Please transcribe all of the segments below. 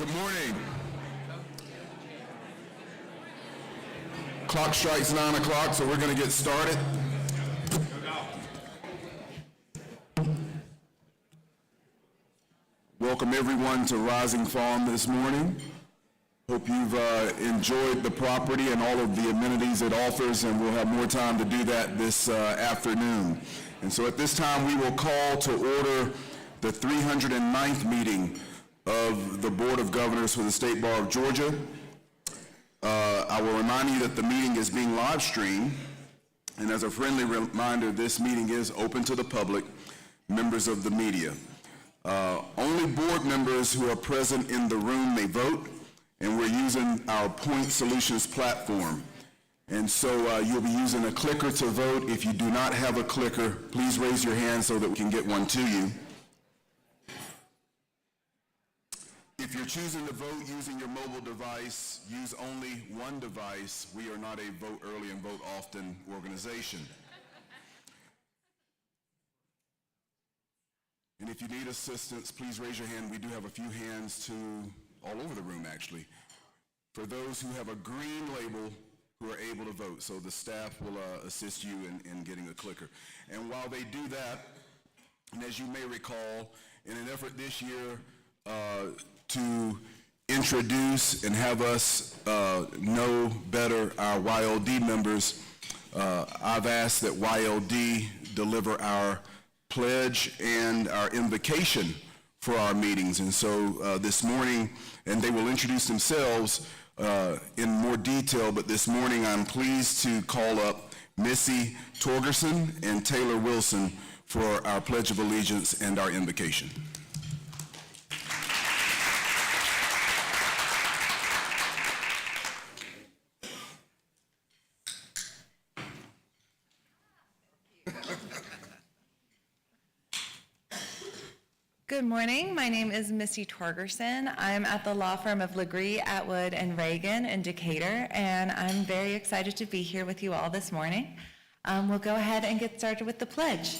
Good morning. Clock strikes 9 o'clock, so we're going to get started. Welcome everyone to Rising Farm this morning. Hope you've enjoyed the property and all of the amenities it offers, and we'll have more time to do that this afternoon. And so at this time, we will call to order the 309th meeting of the Board of Governors for the State Bar of Georgia. I will remind you that the meeting is being live streamed, and as a friendly reminder, this meeting is open to the public, members of the media. Only board members who are present in the room may vote, and we're using our Point Solutions platform. And so you'll be using a clicker to vote. If you do not have a clicker, please raise your hand so that we can get one to you. If you're choosing to vote using your mobile device, use only one device. We are not a vote early and vote often organization. And if you need assistance, please raise your hand. We do have a few hands all over the room, actually, for those who have a green label who are able to vote. So the staff will assist you in getting a clicker. And while they do that, and as you may recall, in an effort this year to introduce and have us know better our YLD members, I've asked that YLD deliver our pledge and our invocation for our meetings. And so this morning, and they will introduce themselves in more detail, but this morning I'm pleased to call up Missy Torgerson and Taylor Wilson for our Pledge of Allegiance and our invocation. Good morning. My name is Missy Torgerson. I'm at the law firm of Legree, Atwood, and Reagan in Decatur, and I'm very excited to be here with you all this morning. We'll go ahead and get started with the pledge.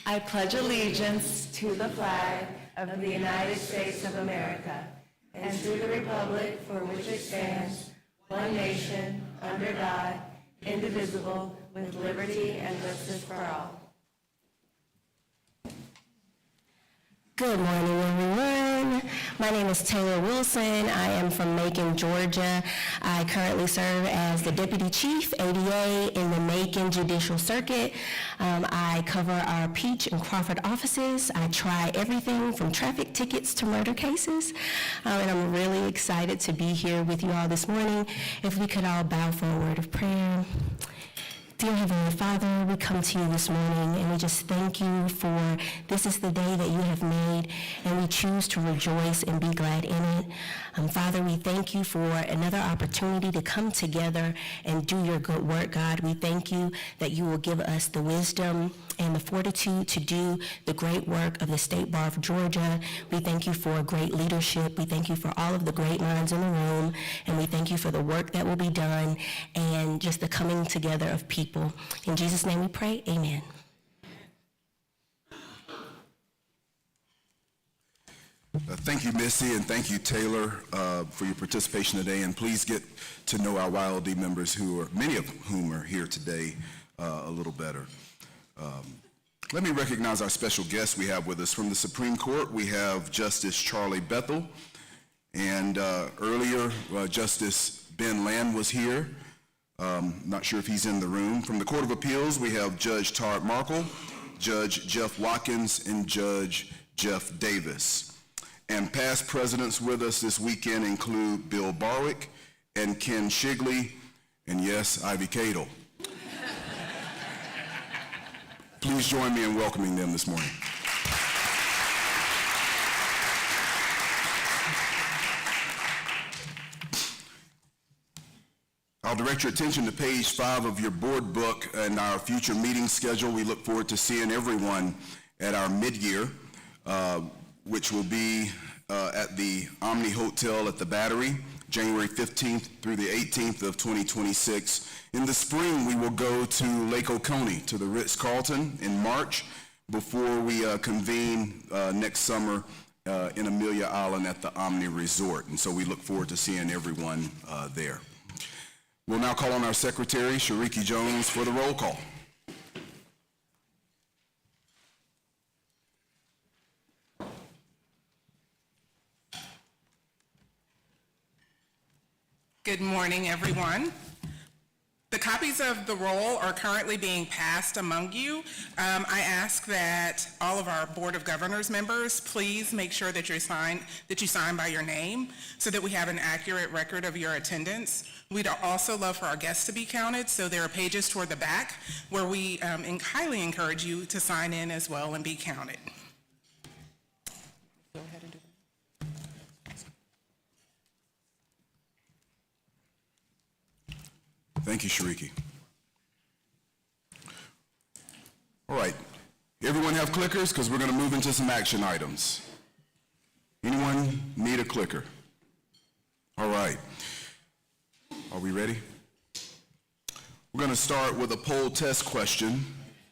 I pledge allegiance to the flag of the United States of America and to the republic for which it stands, one nation, under God, indivisible, with liberty and justice for all. Good morning, everyone. My name is Taylor Wilson. I am from Macon, Georgia. I currently serve as the Deputy Chief, ADA, in the Macon Judicial Circuit. I cover our Peach and Crawford offices. I try everything from traffic tickets to murder cases. And I'm really excited to be here with you all this morning. If we could all bow for a word of prayer. Dear Heavenly Father, we come to you this morning and we just thank you for this is the day that you have made, and we choose to rejoice and be glad in it. Father, we thank you for another opportunity to come together and do your good work, God. We thank you that you will give us the wisdom and the fortitude to do the great work of the State Bar of Georgia. We thank you for great leadership. We thank you for all of the great minds in the room, and we thank you for the work that will be done and just the coming together of people. In Jesus' name we pray, amen. Thank you, Missy, and thank you, Taylor, for your participation today. And please get to know our YLD members, many of whom are here today, a little better. Let me recognize our special guest we have with us. From the Supreme Court, we have Justice Charlie Bethel. And earlier, Justice Ben Land was here. Not sure if he's in the room. From the Court of Appeals, we have Judge Tard Markle, Judge Jeff Watkins, and Judge Jeff Davis. And past presidents with us this weekend include Bill Barwick and Ken Shigley, and yes, Ivy Cadle. Please join me in welcoming them this morning. I'll direct your attention to page 5 of your board book and our future meeting schedule. We look forward to seeing everyone at our mid-year, which will be at the Omni Hotel at the Battery, January 15th through the 18th of 2026. In the spring, we will go to Lake Oconee, to the Ritz-Carlton in March. before we convene next summer in Amelia Island at the Omni Resort. And so we look forward to seeing everyone there. We'll now call on our secretary, Shariki Jones, for the roll call. Good morning, everyone. The copies of the roll are currently being passed among you. I ask that all of our Board of Governors members please make sure that you sign by your name so that we have an accurate record of your attendance. We'd also love for our guests to be counted, so there are pages toward the back where we highly encourage you to sign in as well and be counted. Go ahead and do that. Thank you, Shariki. All right, everyone have clickers? Because we're going to move into some action items. Anyone need a clicker? All right. Are we ready? We're going to start with a poll test question,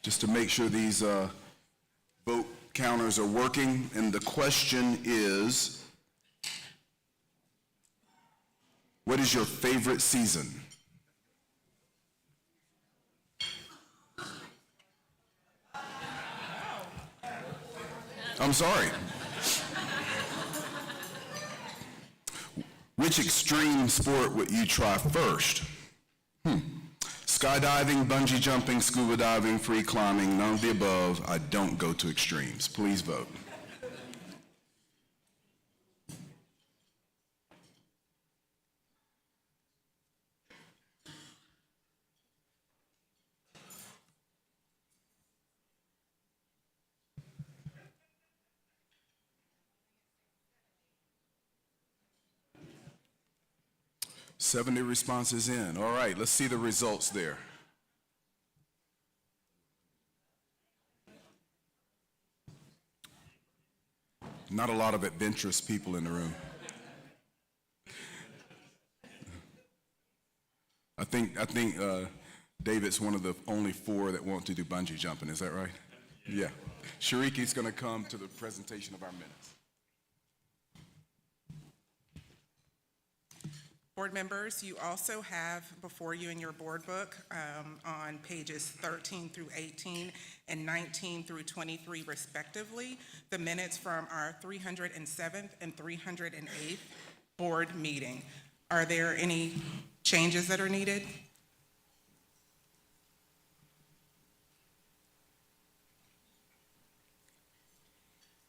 just to make sure these vote counters are working. And the question is, what is your favorite season? I'm sorry. Which extreme sport would you try first? Skydiving, bungee jumping, scuba diving, free climbing, none of the above. I don't go to extremes. Please vote. "70 responses in. All right, let's see the results there. Not a lot of adventurous people in the room. I think David's one of the only 4 that want to do bungee jumping. Is that right? Yeah. Shariki's going to come to the presentation of our minutes. Board members, you also have before you in your board book on pages 13 through 18 and 19 through 23 respectively, the minutes from our 307th and 308th board meeting. Are there any changes that are needed?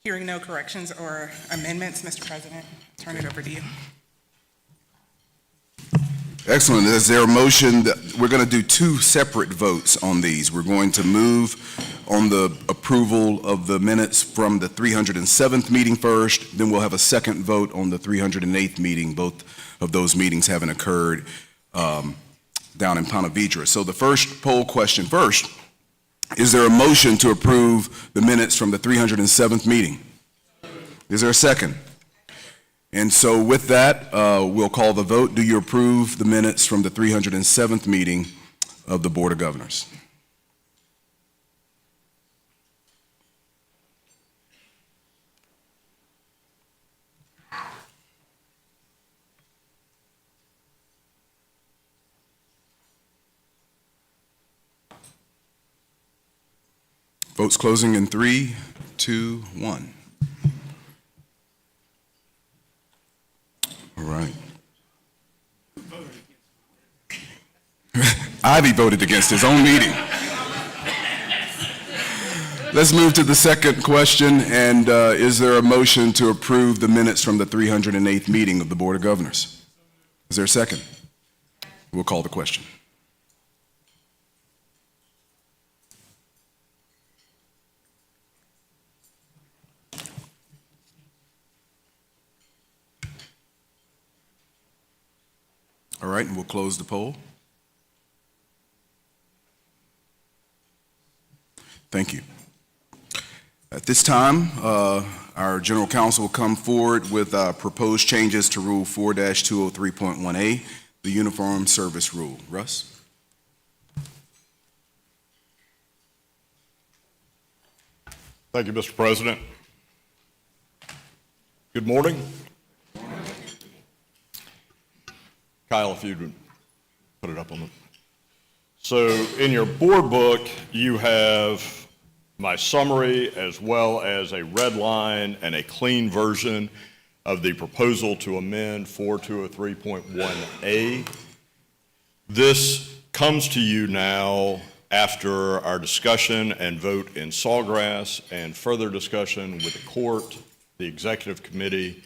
Hearing no corrections or amendments, Mr. President, turn it over to you. Excellent. Is there a motion that we're going to do 2 separate votes on these? We're going to move on the approval of the minutes from the 307th meeting first, then we'll have a second vote on the 308th meeting, both of those meetings having occurred down in Ponte Vedra. So the first poll question first, is there a motion to approve the minutes from the 307th meeting? Is there a second? And so with that, we'll call the vote. Do you approve the minutes from the 307th meeting of the Board of Governors? Votes closing in 3, 2, 1. All right. Ivy voted against his own meeting. Let's move to the second question, and is there a motion to approve the minutes from the 308th meeting of the Board of Governors? Is there a second? We'll call the question. All right, and we'll close the poll. Thank you. At this time, our General Counsel will come forward with proposed changes to Rule 4-203.1A, the Uniform Service Rule. Russ? Thank you, Mr. President. Good morning. Kyle, if you'd put it up on the... So in your board book, you have my summary as well as a red line and a clean version of the proposal to amend 4203.1A. This comes to you now after our discussion and vote in Sawgrass and further discussion with the court, the executive committee,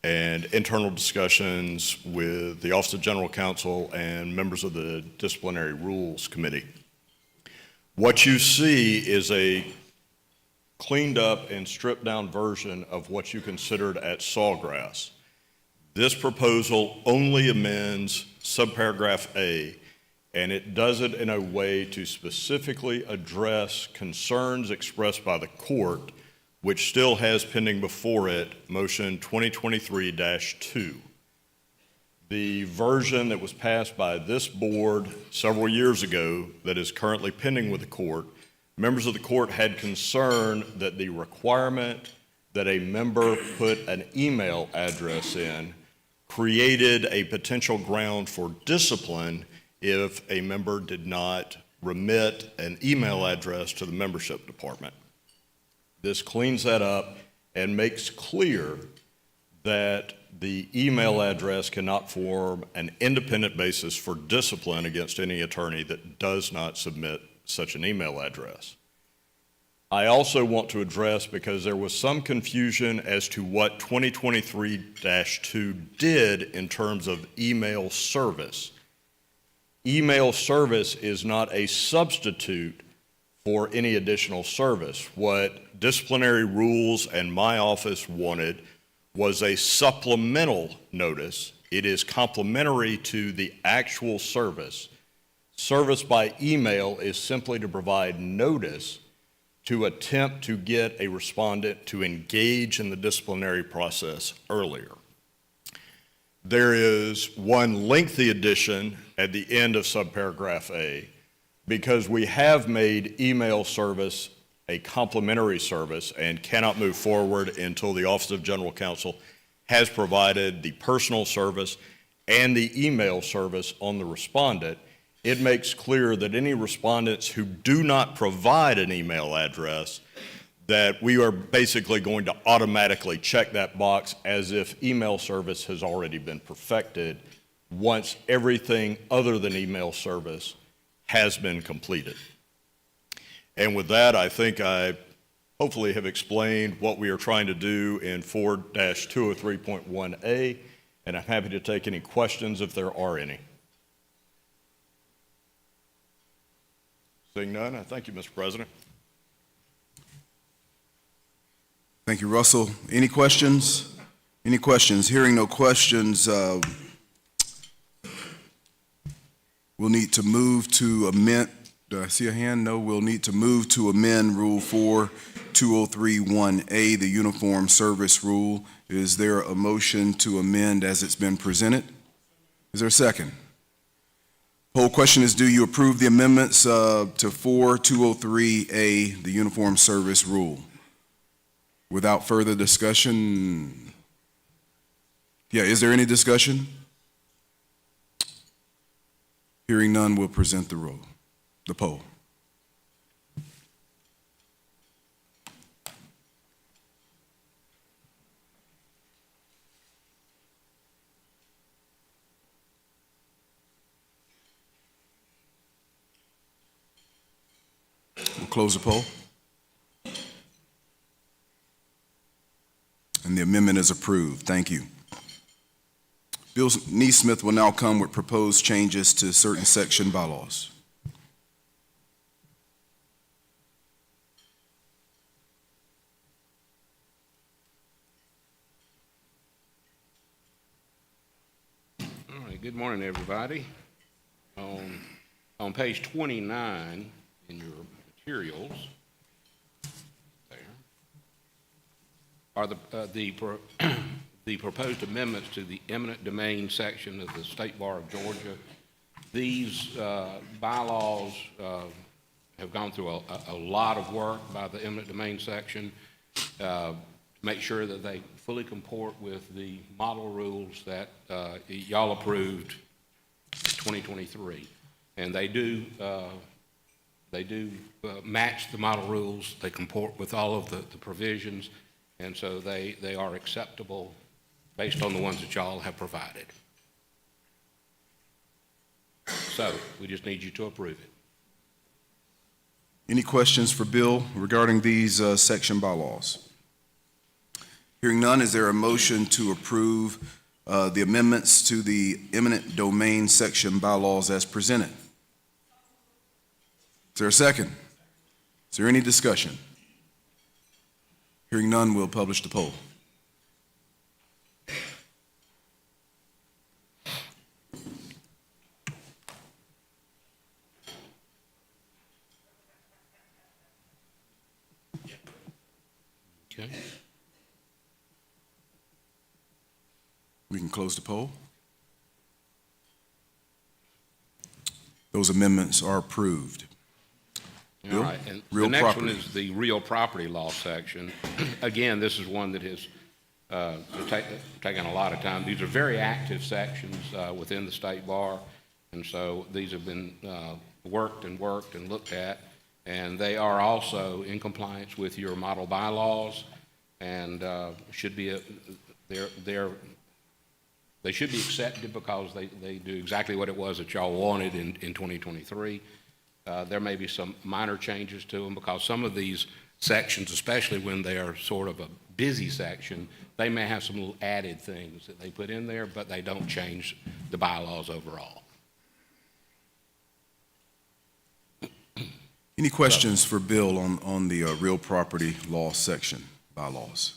and internal discussions with the Office of General Counsel and members of the Disciplinary Rules Committee. What you see is a cleaned up and stripped down version of what you considered at Sawgrass. This proposal only amends subparagraph A, and it does it in a way to specifically address concerns expressed by the court, which still has pending before it motion 2023-2. The version that was passed by this board several years ago that is currently pending with the court, members of the court had concern that the requirement that a member put an email address in created a potential ground for discipline if a member did not remit an email address to the membership department. This cleans that up and makes clear that the email address cannot form an independent basis for discipline against any attorney that does not submit such an email address. I also want to address, because there was some confusion as to what 2023-2 did in terms of email service. Email service is not a substitute for any additional service. What disciplinary rules and my office wanted was a supplemental notice. It is complementary to the actual service. Service by email is simply to provide notice to attempt to get a respondent to engage in the disciplinary process earlier. There is one lengthy addition at the end of subparagraph A, because we have made email service a complementary service and cannot move forward until the Office of General Counsel has provided the personal service and the email service on the respondent. It makes clear that any respondents who do not provide an email address, that we are basically going to automatically check that box as if email service has already been perfected once everything other than email service has been completed. And with that, I think I hopefully have explained what we are trying to do in 4-203.1A, and I'm happy to take any questions if there are any. Seeing none, I thank you, Mr. President. Thank you, Russell. Any questions? Any questions? Hearing no questions, we'll need to move to amend. Do I see a hand? No. We'll need to move to amend Rule 4-2031A, the Uniform Service Rule. Is there a motion to amend as it's been presented? Is there a second? Poll question is, do you approve the amendments to 4-203A, the Uniform Service Rule? Without further discussion, is there any discussion? Hearing none, we'll present the poll. We'll close the poll. And the amendment is approved. Thank you. Bill Neesmith will now come with proposed changes to certain section bylaws. All right, good morning, everybody. On page 29 in your materials, there are the proposed amendments to the eminent domain section of the State Bar of Georgia. These bylaws have gone through a lot of work by the eminent domain section to make sure that they fully comport with the model rules that y'all approved in 2023. And they do match the model rules. They comport with all of the provisions, and so they are acceptable based on the ones that y'all have provided. So we just need you to approve it. Any questions for Bill regarding these section bylaws? Hearing none, is there a motion to approve the amendments to the eminent domain section bylaws as presented? Is there a second? Is there any discussion? Hearing none, we'll publish the poll. Okay. We can close the poll. Those amendments are approved. All Bill? right, and Real the next one property. is the real property law section. Again, this is one that has taken a lot of time. These are very active sections within the state bar, and so these have been worked and looked at, and they are also in compliance with your model bylaws, and should be they should be accepted because they do exactly what it was that y'all wanted in 2023. There may be some minor changes to them because some of these sections, especially when they are sort of a busy section, they may have some little added things that they put in there, but they don't change the bylaws overall. Any questions for Bill on the real property law section bylaws?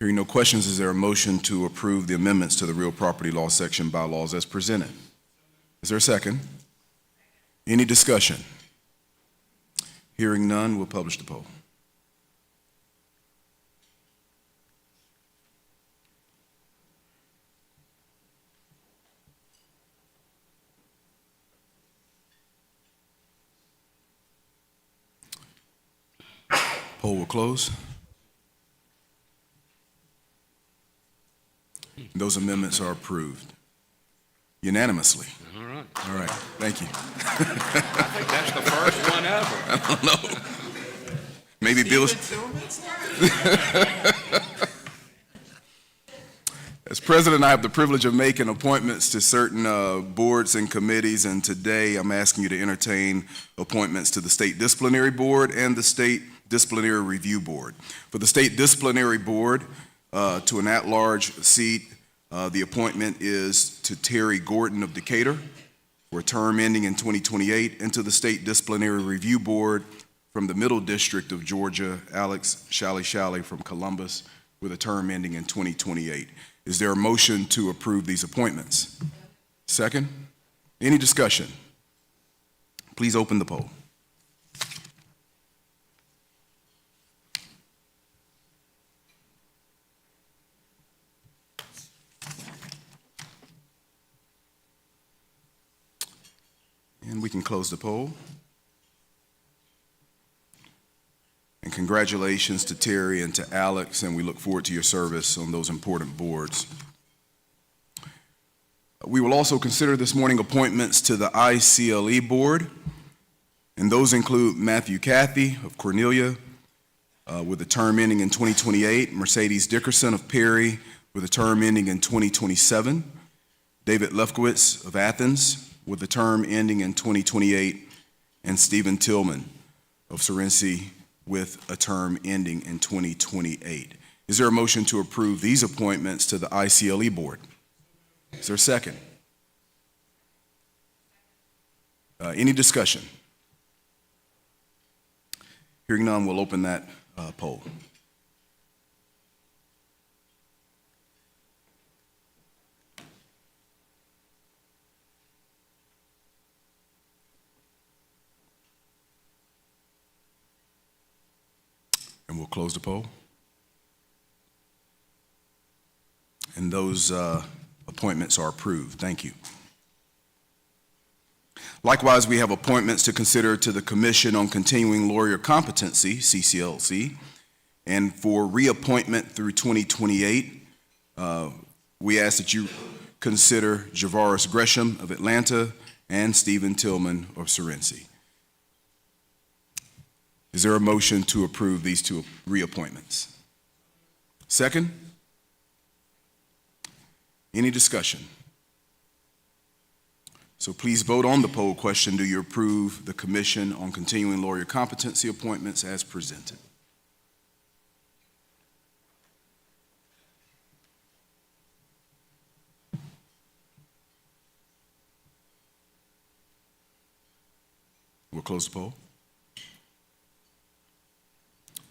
Hearing no questions, is there a motion to approve the amendments to the real property law section bylaws as presented? Is there a second? Any discussion? Hearing none, we'll publish the poll. Poll will close. Those amendments are approved unanimously. All right. All right, thank you. I think that's the first one ever. I don't know. Maybe Bill's. As president, I have the privilege of making appointments to certain boards and committees, and today I'm asking you to entertain appointments to the State Disciplinary Board and the State Disciplinary Review Board. For the State Disciplinary Board, to an at-large seat, the appointment is to Terry Gordon of Decatur for a term ending in 2028, and to the State Disciplinary Review Board from the Middle District of Georgia, Alex Shally from Columbus, with a term ending in 2028. Is there a motion to approve these appointments? Second? Any discussion? Please open the poll. And we can close the poll. And congratulations to Terry and to Alex, and we look forward to your service on those important boards. We will also consider this morning appointments to the ICLE Board, and those include Matthew Cathy of Cornelia with a term ending in 2028, Mercedes Dickerson of Perry with a term ending in 2027, David Lefkowitz of Athens with a term ending in 2028, and Stephen Tillman of Serency with a term ending in 2028. Is there a motion to approve these appointments to the ICLE Board? Is there a second? Any discussion? Hearing none, we'll open that poll. And we'll close the poll. And those appointments are approved. Thank you. Likewise, we have appointments to consider to the Commission on Continuing Lawyer Competency, CCLC, and for reappointment through 2028, we ask that you consider Javaris Gresham of Atlanta and Stephen Tillman of Serency. Is there a motion to approve these two reappointments? Second? Any discussion? So please vote on the poll question. Do you approve the Commission on Continuing Lawyer Competency appointments as presented? We'll close the poll.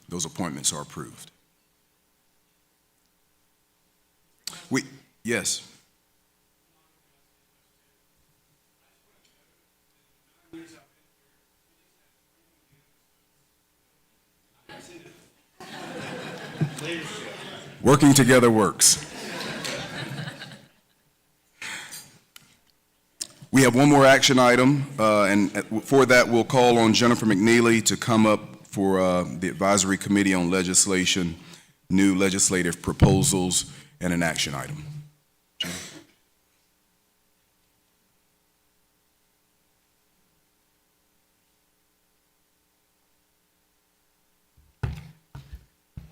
Those appointments are approved. Yes. Working together works. We have one more action item, and for that, we'll call on Jennifer McNeely to come up for the Advisory Committee on Legislation, new legislative proposals, and an action item. Jen?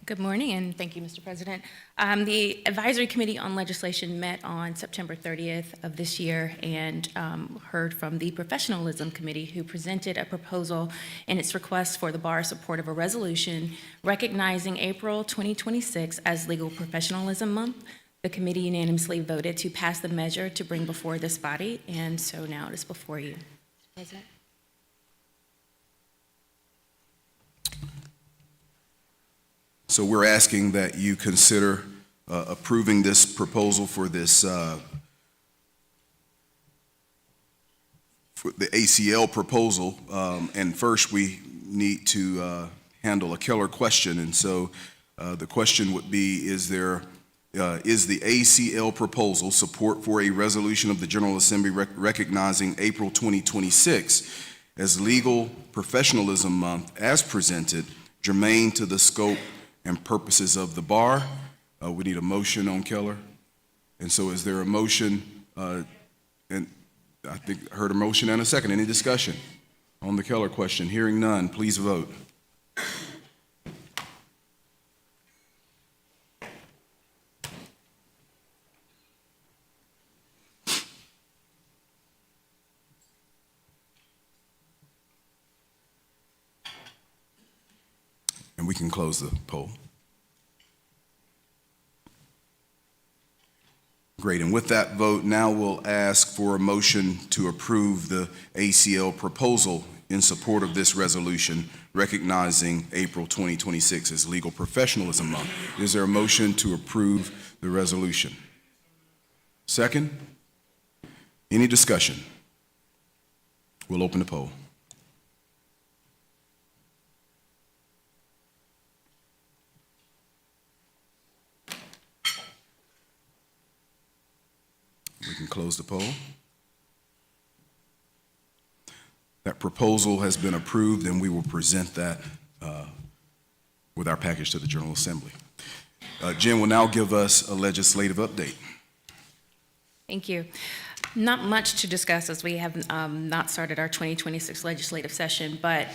Good morning, and thank you, Mr. President. The Advisory Committee on Legislation met on September 30th of this year and heard from the Professionalism Committee, who presented a proposal in its request for the bar's support of a resolution recognizing April 2026 as Legal Professionalism Month. The committee unanimously voted to pass the measure to bring before this body, and so now it is before you, Mr. President. So we're asking that you consider approving this proposal for this, for the ACL proposal. And first, we need to handle a killer question. And so the question would be, is the ACL proposal support for a resolution of the General Assembly recognizing April 2026 as Legal Professionalism Month as presented, germane to the scope and purposes of the bar? We need a motion on Keller. And so is there a motion, and I think I heard a motion and a second. Any discussion on the Keller question? Hearing none, please vote. And we can close the poll. Great, and with that vote, now we'll ask for a motion to approve the ACL proposal in support of this resolution recognizing April 2026 as Legal Professionalism Month. Is there a motion to approve the resolution? Second? Any discussion? We'll open the poll. We can close the poll. That proposal has been approved, and we will present that with our package to the General Assembly. Jen will now give us a legislative update. Thank you. Not much to discuss as we have not started our 2026 legislative session, but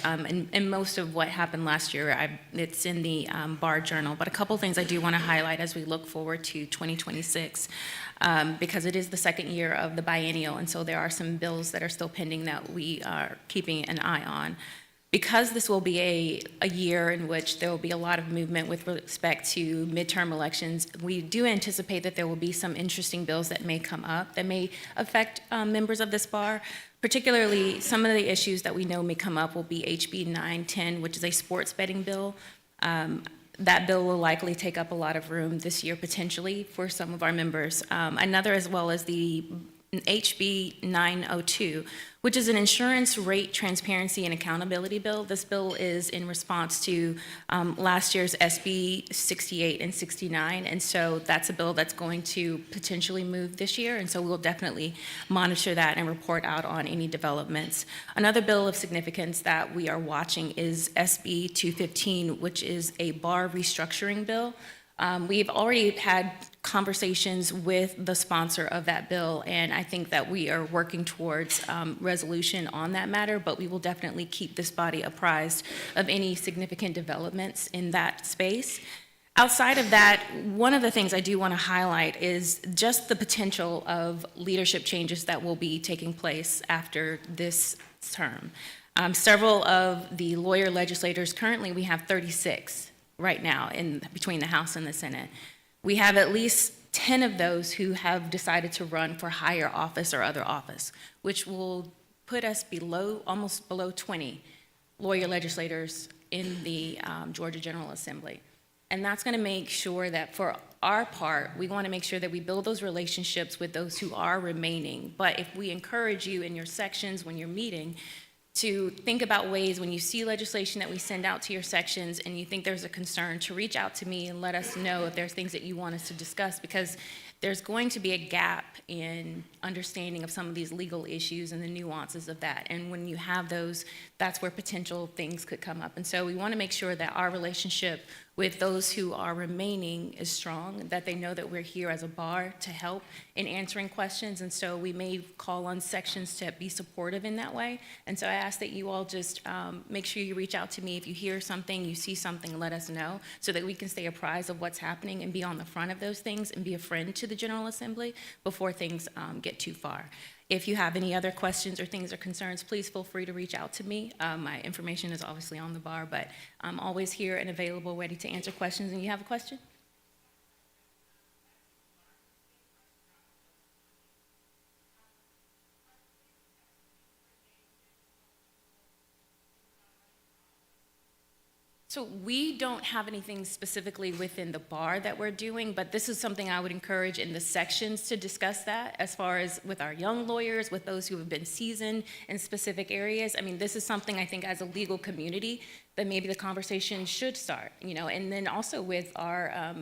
in most of what happened last year, it's in the Bar Journal. But a couple things I do want to highlight as we look forward to 2026, because it is the second year of the biennial, and so there are some bills that are still pending that we are keeping an eye on. Because this will be a year in which there will be a lot of movement with respect to midterm elections, we do anticipate that there will be some interesting bills that may come up that may affect members of this bar. Particularly, some of the issues that we know may come up will be HB 910, which is a sports betting bill. That bill will likely take up a lot of room this year potentially for some of our members. Another, as well as the HB 902, which is an insurance rate transparency and accountability bill. This bill is in response to last year's SB 68 and 69, and so that's a bill that's going to potentially move this year, and so we'll definitely monitor that and report out on any developments. Another bill of significance that we are watching is SB 215, which is a bar restructuring bill. We've already had conversations with the sponsor of that bill, and I think that we are working towards resolution on that matter, but we will definitely keep this body apprised of any significant developments in that space. Outside of that, one of the things I do want to highlight is just the potential of leadership changes that will be taking place after this term. Several of the lawyer legislators, currently we have 36 right now between the House and the Senate. We have at least 10 of those who have decided to run for higher office or other office, which will put us almost below 20 lawyer legislators in the Georgia General Assembly. And that's going to make sure that for our part, we want to make sure that we build those relationships with those who are remaining. But if we encourage you in your sections when you're meeting to think about ways when you see legislation that we send out to your sections and you think there's a concern, to reach out to me and let us know if there's things that you want us to discuss, because there's going to be a gap in understanding of some of these legal issues and the nuances of that. And when you have those, that's where potential things could come up. And so we want to make sure that our relationship with those who are remaining is strong, that they know that we're here as a bar to help in answering questions. And so we may call on sections to be supportive in that way. And so I ask that you all just make sure you reach out to me if you hear something, you see something, let us know, so that we can stay apprised of what's happening and be on the front of those things and be a friend to the General Assembly before things get too far. If you have any other questions or things or concerns, please feel free to reach out to me. My information is obviously on the bar, but I'm always here and available, ready to answer questions. And you have a question? So we don't have anything specifically within the bar that we're doing, but this is something I would encourage in the sections to discuss that, as far as with our young lawyers, with those who have been seasoned in specific areas. I mean, this is something I think as a legal community that maybe the conversation should start, and then also with our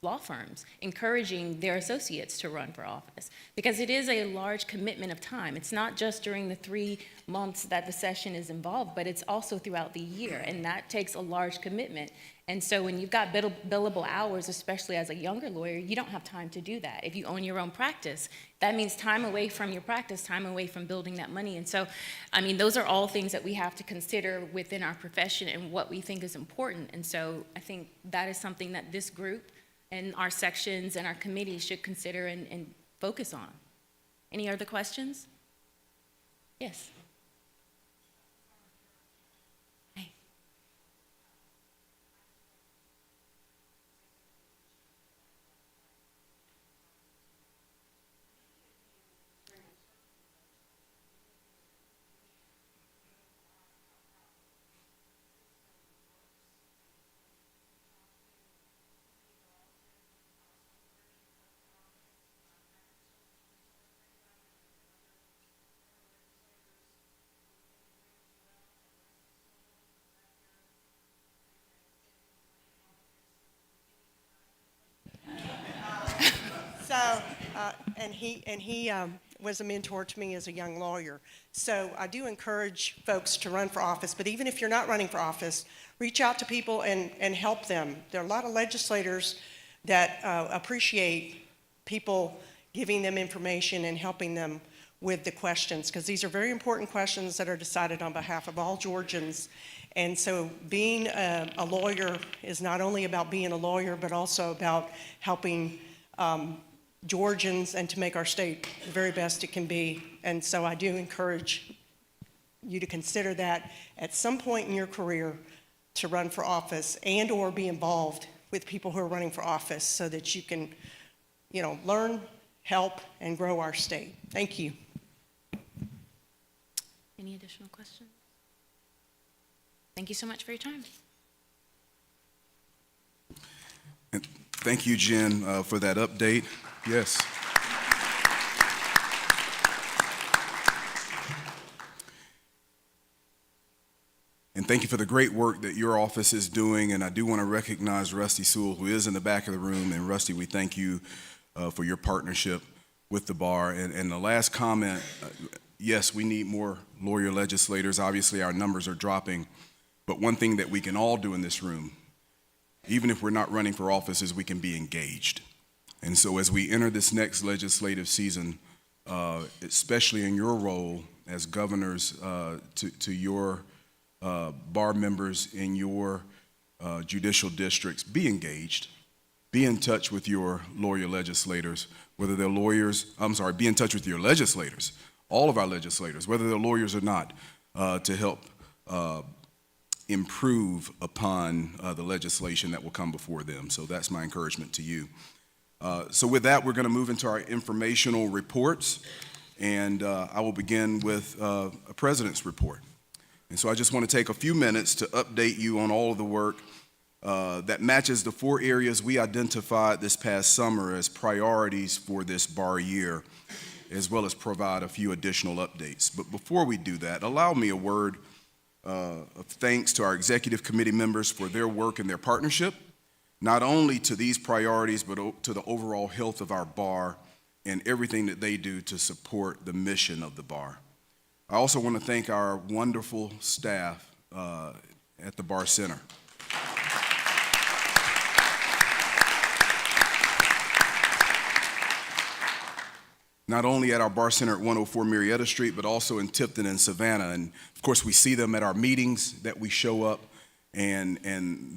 law firms, encouraging their associates to run for office, because it is a large commitment of time. It's not just during the 3 months that the session is involved, but it's also throughout the year, and that takes a large commitment. And so when you've got billable hours, especially as a younger lawyer, you don't have time to do that. If you own your own practice, that means time away from your practice, time away from building that money. And so, I mean, those are all things that we have to consider within our profession and what we think is important. And so I think that is something that this group and our sections and our committees should consider and focus on. Any other questions? Yes. Hey. And he was a mentor to me as a young lawyer. So I do encourage folks to run for office, but even if you're not running for office, reach out to people and help them. There are a lot of legislators that appreciate people giving them information and helping them with the questions, because these are very important questions that are decided on behalf of all Georgians. And so being a lawyer is not only about being a lawyer, but also about helping Georgians and to make our state the very best it can be. And so I do encourage you to consider that at some point in your career to run for office and or be involved with people who are running for office so that you can, learn, help, and grow our state. Thank you. Any additional questions? Thank you so much for your time. And thank you, Jen, for that update. Yes. thank you for the great work that your office is doing, and I do want to recognize Rusty Sewell, who is in the back of the room, and Rusty, we thank you for your partnership with the bar. And the last comment, yes, we need more lawyer legislators. Obviously, our numbers are dropping, but one thing that we can all do in this room, even if we're not running for office, is we can be engaged. And so as we enter this next legislative season, especially in your role as governors to your bar members in your judicial districts, be engaged. Be in touch with your lawyer legislators, whether they're lawyers, be in touch with your legislators, all of our legislators, whether they're lawyers or not, to help improve upon the legislation that will come before them. So that's my encouragement to you. So with that, we're going to move into our informational reports, and I will begin with a president's report. And so I just want to take a few minutes to update you on all of the work that matches the 4 areas we identified this past summer as priorities for this bar year, as well as provide a few additional updates. But before we do that, allow me a word of thanks to our executive committee members for their work and their partnership, not only to these priorities, but to the overall health of our bar and everything that they do to support the mission of the bar. I also want to thank our wonderful staff at the Bar Center. Not only at our Bar Center at 104 Marietta Street, but also in Tipton and Savannah. And of course, we see them at our meetings that we show up, and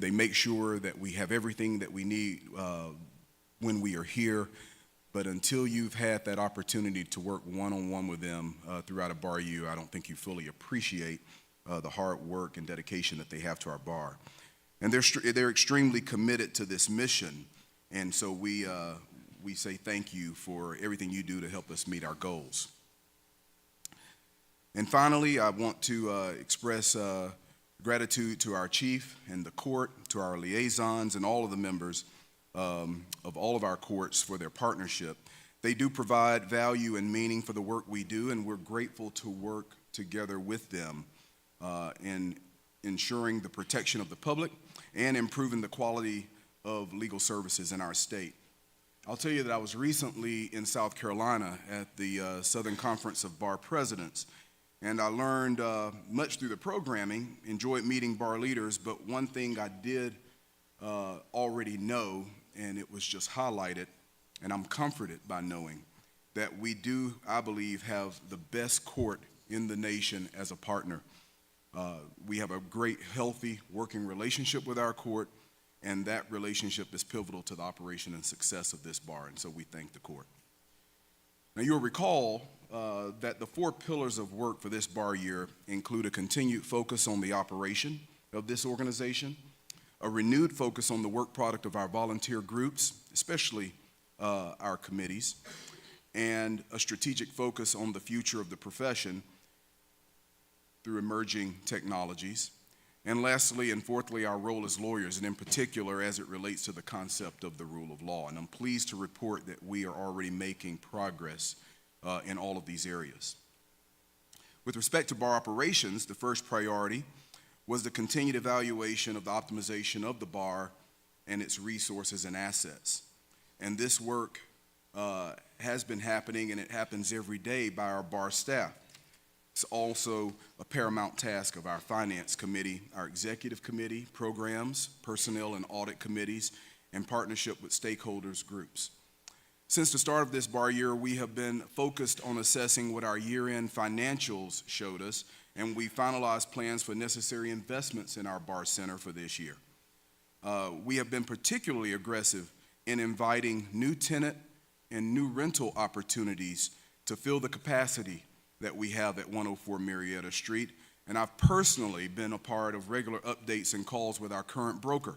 they make sure that we have everything that we need when we are here. But until you've had that opportunity to work one-on-one with them throughout a bar year, I don't think you fully appreciate the hard work and dedication that they have to our bar. And they're extremely committed to this mission, and so we say thank you for everything you do to help us meet our goals. And finally, I want to express gratitude to our chief and the court, to our liaisons, and all of the members of all of our courts for their partnership. They do provide value and meaning for the work we do, and we're grateful to work together with them in ensuring the protection of the public and improving the quality of legal services in our state. I'll tell you that I was recently in South Carolina at the Southern Conference of Bar Presidents, and I learned much through the programming, enjoyed meeting bar leaders, but one thing I did already know, and it was just highlighted, and I'm comforted by knowing that we do, I believe, have the best court in the nation as a partner. We have a great, healthy working relationship with our court, and that relationship is pivotal to the operation and success of this bar, and so we thank the court. Now, you'll recall that the 4 pillars of work for this bar year include a continued focus on the operation of this organization, a renewed focus on the work product of our volunteer groups, especially our committees, and a strategic focus on the future of the profession through emerging technologies. And lastly and fourthly, our role as lawyers, and in particular as it relates to the concept of the rule of law. And I'm pleased to report that we are already making progress in all of these areas. With respect to bar operations, the first priority was the continued evaluation of the optimization of the bar and its resources and assets. And this work has been happening, and it happens every day by our bar staff. It's also a paramount task of our finance committee, our executive committee, programs, personnel and audit committees, and partnership with stakeholders groups. Since the start of this bar year, we have been focused on assessing what our year-end financials showed us, and we finalized plans for necessary investments in our bar center for this year. We have been particularly aggressive in inviting new tenant and new rental opportunities to fill the capacity that we have at 104 Marietta Street, and I've personally been a part of regular updates and calls with our current broker,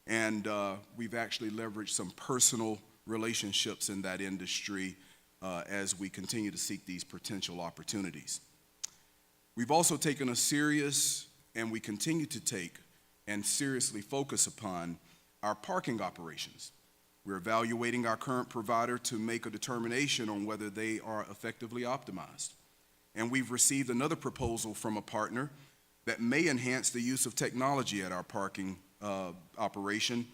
and we've actually leveraged some personal relationships in that industry as we continue to seek these potential opportunities. We've also taken a serious, and we continue to take and seriously focus upon our parking operations. We're evaluating our current provider to make a determination on whether they are effectively optimized. And we've received another proposal from a partner that may enhance the use of technology at our parking operation,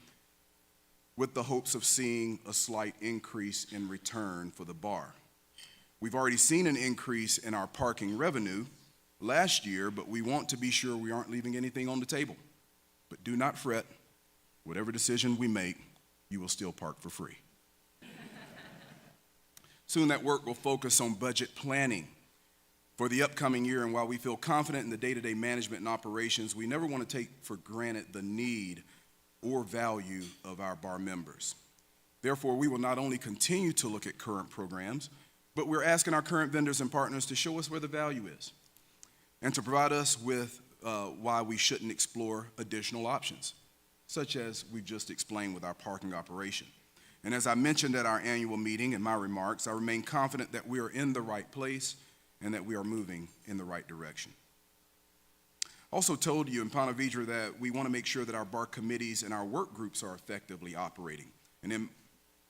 with the hopes of seeing a slight increase in return for the bar. We've already seen an increase in our parking revenue last year, but we want to be sure we aren't leaving anything on the table. But do not fret. Whatever decision we make, you will still park for free. Soon that work will focus on budget planning for the upcoming year, and while we feel confident in the day-to-day management and operations, we never want to take for granted the need or value of our bar members. Therefore, we will not only continue to look at current programs, but we're asking our current vendors and partners to show us where the value is and to provide us with why we shouldn't explore additional options, such as we've just explained with our parking operation. And as I mentioned at our annual meeting in my remarks, I remain confident that we are in the right place and that we are moving in the right direction. I also told you in Ponte Vedra that we want to make sure that our bar committees and our work groups are effectively operating. And in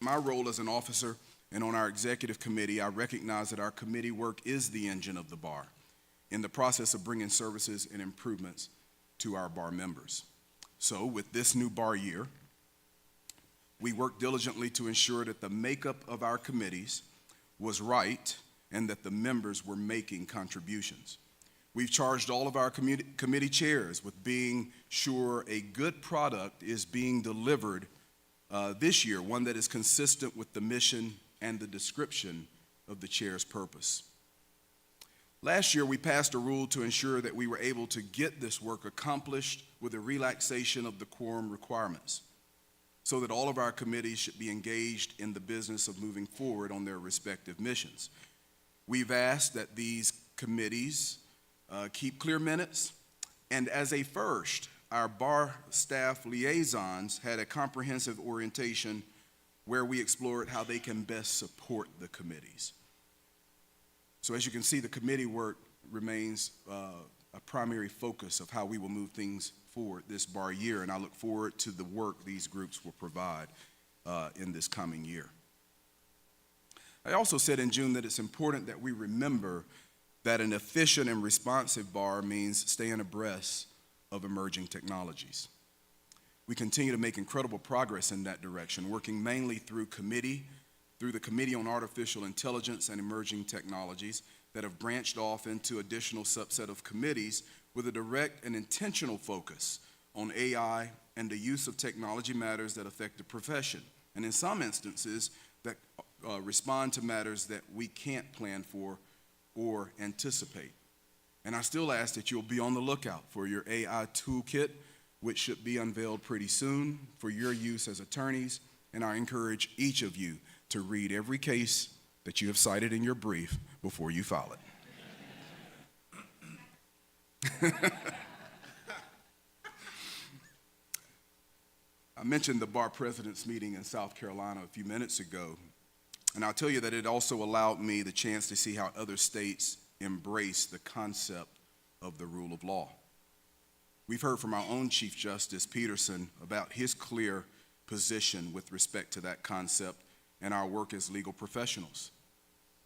my role as an officer and on our executive committee, I recognize that our committee work is the engine of the bar in the process of bringing services and improvements to our bar members. So with this new bar year, we worked diligently to ensure that the makeup of our committees was right and that the members were making contributions. We've charged all of our committee chairs with being sure a good product is being delivered this year, one that is consistent with the mission and the description of the chair's purpose. Last year, we passed a rule to ensure that we were able to get this work accomplished with a relaxation of the quorum requirements, so that all of our committees should be engaged in the business of moving forward on their respective missions. We've asked that these committees keep clear minutes, and as a first, our bar staff liaisons had a comprehensive orientation where we explored how they can best support the committees. So as you can see, the committee work remains a primary focus of how we will move things forward this bar year, and I look forward to the work these groups will provide in this coming year. I also said in June that it's important that we remember that an efficient and responsive bar means staying abreast of emerging technologies. We continue to make incredible progress in that direction, working mainly through the Committee on Artificial Intelligence and Emerging Technologies that have branched off into additional subset of committees with a direct and intentional focus on AI and the use of technology matters that affect the profession, and in some instances that respond to matters that we can't plan for or anticipate. And I still ask that you'll be on the lookout for your AI toolkit, which should be unveiled pretty soon for your use as attorneys, and I encourage each of you to read every case that you have cited in your brief before you file it. I mentioned the bar president's meeting in South Carolina a few minutes ago, and I'll tell you that it also allowed me the chance to see how other states embrace the concept of the rule of law. We've heard from our own Chief Justice Peterson about his clear position with respect to that concept and our work as legal professionals.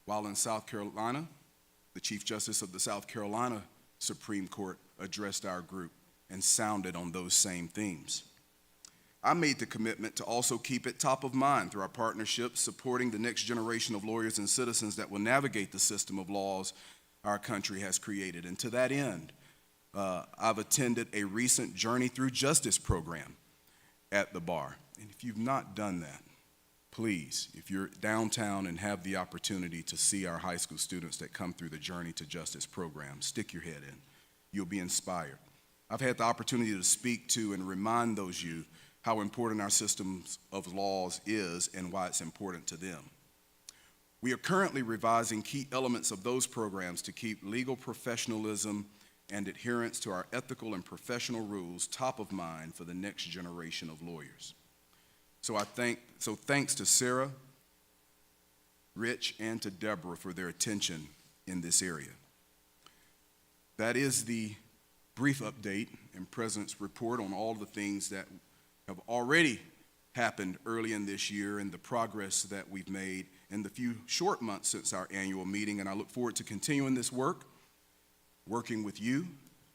While in South Carolina, the Chief Justice of the South Carolina Supreme Court addressed our group and sounded on those same themes. I made the commitment to also keep it top of mind through our partnership, supporting the next generation of lawyers and citizens that will navigate the system of laws our country has created. And to that end, I've attended a recent Journey Through Justice program at the bar. And if you've not done that, please, if you're downtown and have the opportunity to see our high school students that come through the Journey to Justice program, stick your head in. You'll be inspired. I've had the opportunity to speak to and remind those youth how important our systems of laws is and why it's important to them. We are currently revising key elements of those programs to keep legal professionalism and adherence to our ethical and professional rules top of mind for the next generation of lawyers. So thanks to Sarah, Rich, and to Deborah for their attention in this area. That is the brief update and President's report on all the things that have already happened early in this year and the progress that we've made in the few short months since our annual meeting. And I look forward to continuing this work, working with you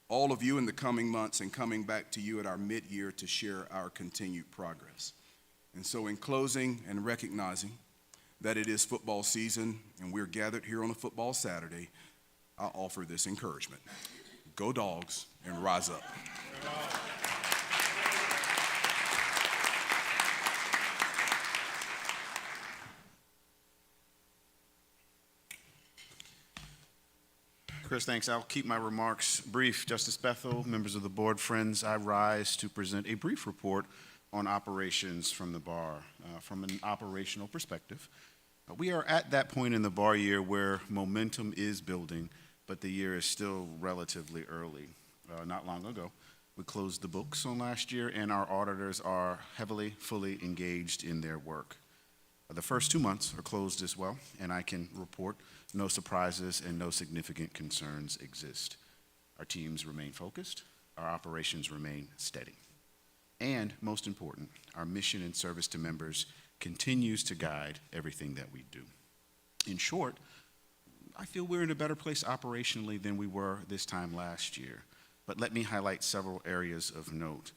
all of you in the coming months and coming back to you at our mid-year to share our continued progress. And so in closing and recognizing that it is football season and we're gathered here on a football Saturday, I offer this encouragement. Go Dogs and rise up. Chris, thanks. I'll keep my remarks brief. Justice Bethel, members of the board, friends, I rise to present a brief report on operations from the bar. From an operational perspective, we are at that point in the bar year where momentum is building, but the year is still relatively early. Not long ago, we closed the books on last year, and our auditors are fully engaged in their work. The first 2 months are closed as well, and I can report no surprises and no significant concerns exist. Our teams remain focused, our operations remain steady. And most important, our mission and service to members continues to guide everything that we do. In short, I feel we're in a better place operationally than we were this time last year. But let me highlight several areas of note.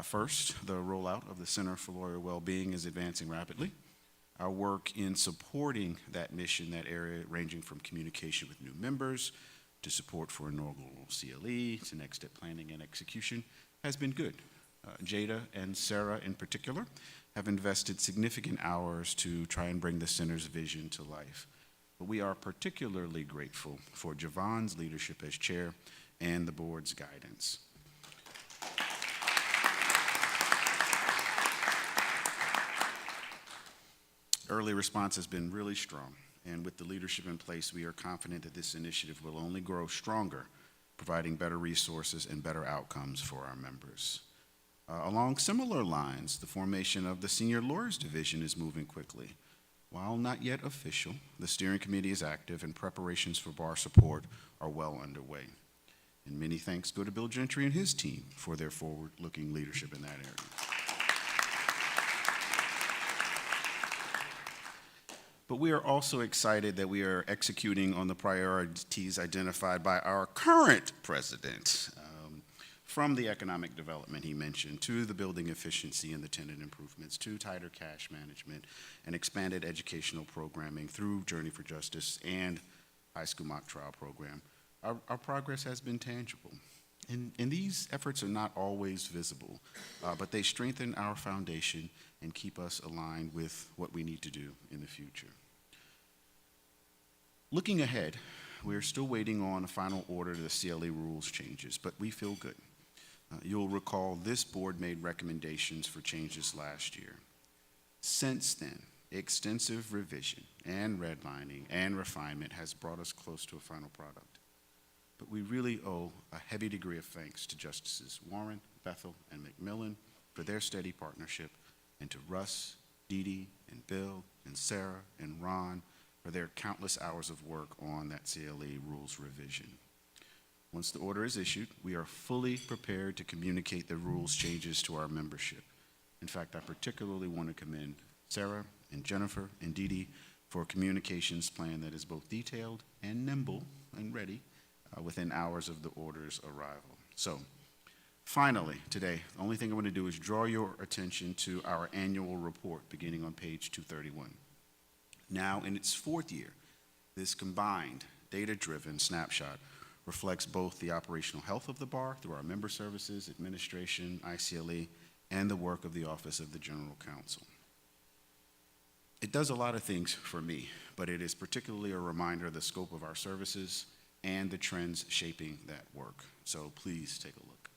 First, the rollout of the Center for Lawyer Wellbeing is advancing rapidly. Our work in supporting that mission, that area ranging from communication with new members to support for inaugural CLE to next step planning and execution, has been good. Jada and Sarah in particular have invested significant hours to try and bring the center's vision to life. But we are particularly grateful for Javon's leadership as chair and the board's guidance. Early response has been really strong, and with the leadership in place, we are confident that this initiative will only grow stronger, providing better resources and better outcomes for our members. Along similar lines, the formation of the Senior Lawyers Division is moving quickly. While not yet official, the steering committee is active and preparations for bar support are well underway. And many thanks go to Bill Gentry and his team for their forward-looking leadership in that area. But we are also excited that we are executing on the priorities identified by our current president, from the economic development he mentioned, to the building efficiency and the tenant improvements, to tighter cash management and expanded educational programming through Journey for Justice and high school mock trial program. Our progress has been tangible. And these efforts are not always visible, but they strengthen our foundation and keep us aligned with what we need to do in the future. Looking ahead, we're still waiting on a final order to the CLE rules changes, but we feel good. You'll recall this board made recommendations for changes last year. Since then, extensive revision and redlining and refinement has brought us close to a final product. But we really owe a heavy degree of thanks to Justices Warren, Bethel, and McMillan for their steady partnership, and to Russ, Dee Dee, and Bill, and Sarah, and Ron for their countless hours of work on that CLE rules revision. Once the order is issued, we are fully prepared to communicate the rules changes to our membership. In fact, I particularly want to commend Sarah and Jennifer and Dee Dee for a communications plan that is both detailed and nimble and ready within hours of the order's arrival. So, finally, today, the only thing I want to do is draw your attention to our annual report beginning on page 231. Now, in its fourth year, this combined data-driven snapshot reflects both the operational health of the bar through our member services, administration, ICLE, and the work of the Office of the General Counsel. It does a lot of things for me, but it is particularly a reminder of the scope of our services and the trends shaping that work. So please take a look.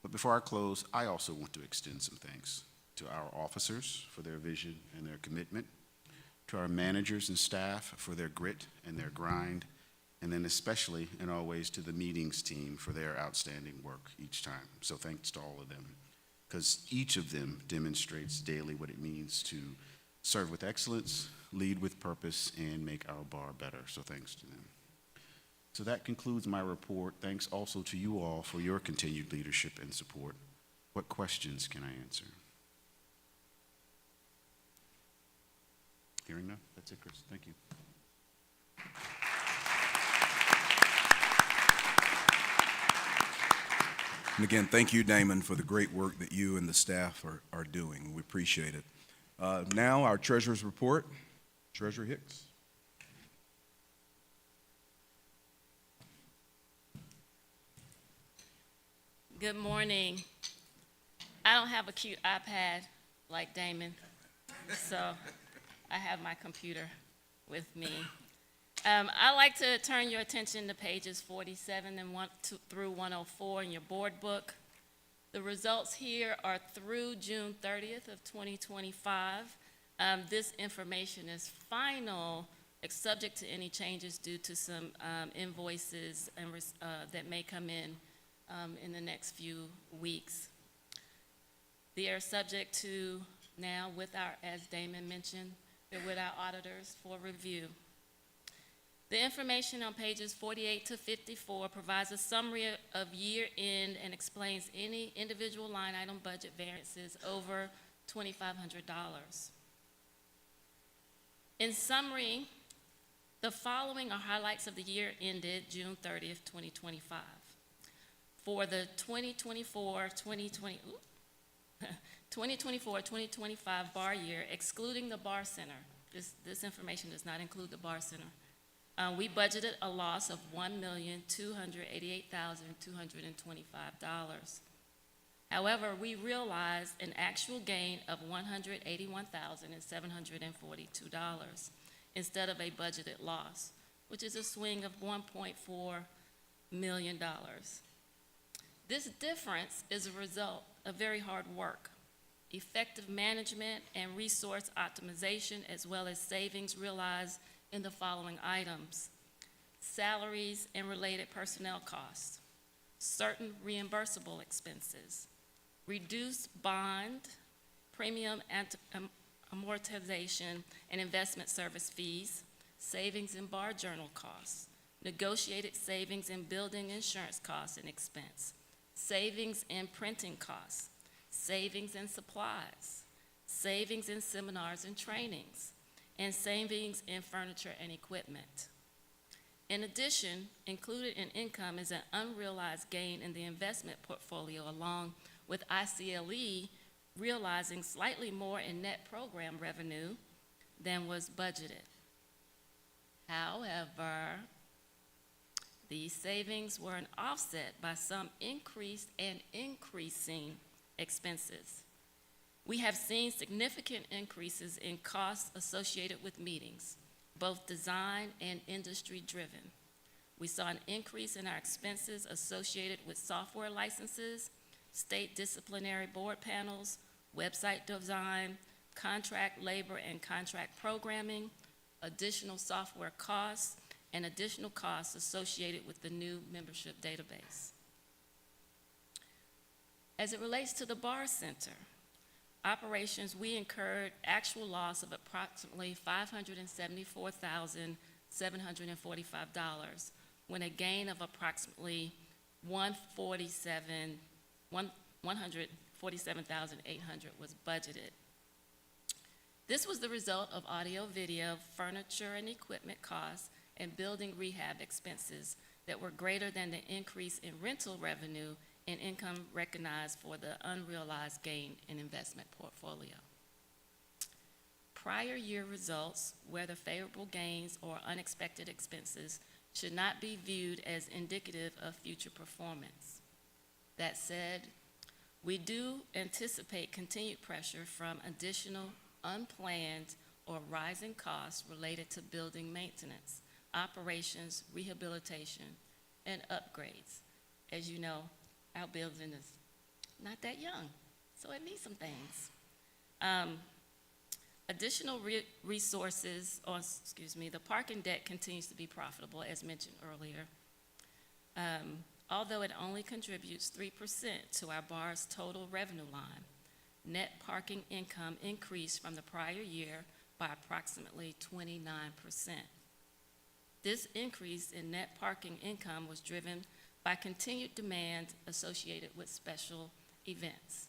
But before I close, I also want to extend some thanks to our officers for their vision and their commitment, to our managers and staff for their grit and their grind, and then especially and always to the meetings team for their outstanding work each time. So thanks to all of them, because each of them demonstrates daily what it means to serve with excellence, lead with purpose, and make our bar better. So thanks to them. So that concludes my report. Thanks also to you all for your continued leadership and support. What questions can I answer? Hearing none? That's it, Chris. Thank you. Thank you. And again, thank you, Damon, for the great work that you and the staff are doing. We appreciate it. Now, our treasurer's report. Treasurer Hicks. Good morning. I don't have a cute iPad like Damon, so I have my computer with me. I'd like to turn your attention to pages 47 and through 104 in your board book. The results here are through June 30th of 2025. This information is final, subject to any changes due to some invoices and that may come in the next few weeks. They are subject to now as Damon mentioned, they're with our auditors for review. The information on pages 48 to 54 provides a summary of year-end and explains any individual line item budget variances over $2,500. In summary, the following are highlights of the year ended June 30th, 2025. For the 2024-2025 bar year, excluding the bar center, this information does not include the bar center, we budgeted a loss of $1,288,225. However, we realized an actual gain of $181,742 instead of a budgeted loss, which is a swing of $1.4 million. This difference is a result of very hard work, effective management, and resource optimization, as well as savings realized in the following items: salaries and related personnel costs, certain reimbursable expenses, reduced bond, premium amortization and investment service fees, savings in bar journal costs, negotiated savings in building insurance costs and expense, savings in printing costs, savings in supplies, savings in seminars and trainings, and savings in furniture and equipment. In addition, included in income is an unrealized gain in the investment portfolio, along with ICLE realizing slightly more in net program revenue than was budgeted. However, these savings were an offset by some increased and increasing expenses. We have seen significant increases in costs associated with meetings, both design and industry-driven. We saw an increase in our expenses associated with software licenses, state disciplinary board panels, website design, contract labor and contract programming, additional software costs, and additional costs associated with the new membership database. As it relates to the bar center operations, we incurred actual loss of approximately $574,745, when a gain of approximately $147,800 was budgeted. This was the result of audio, video, furniture and equipment costs, and building rehab expenses that were greater than the increase in rental revenue and income recognized for the unrealized gain in investment portfolio. Prior year results, whether favorable gains or unexpected expenses, should not be viewed as indicative of future performance. That said, we do anticipate continued pressure from additional unplanned or rising costs related to building maintenance, operations, rehabilitation, and upgrades. As you know, our building is not that young, so it needs some things. Additional resources, the parking deck continues to be profitable, as mentioned earlier. Although it only contributes 3% to our bar's total revenue line, net parking income increased from the prior year by approximately 29%. This increase in net parking income was driven by continued demand associated with special events.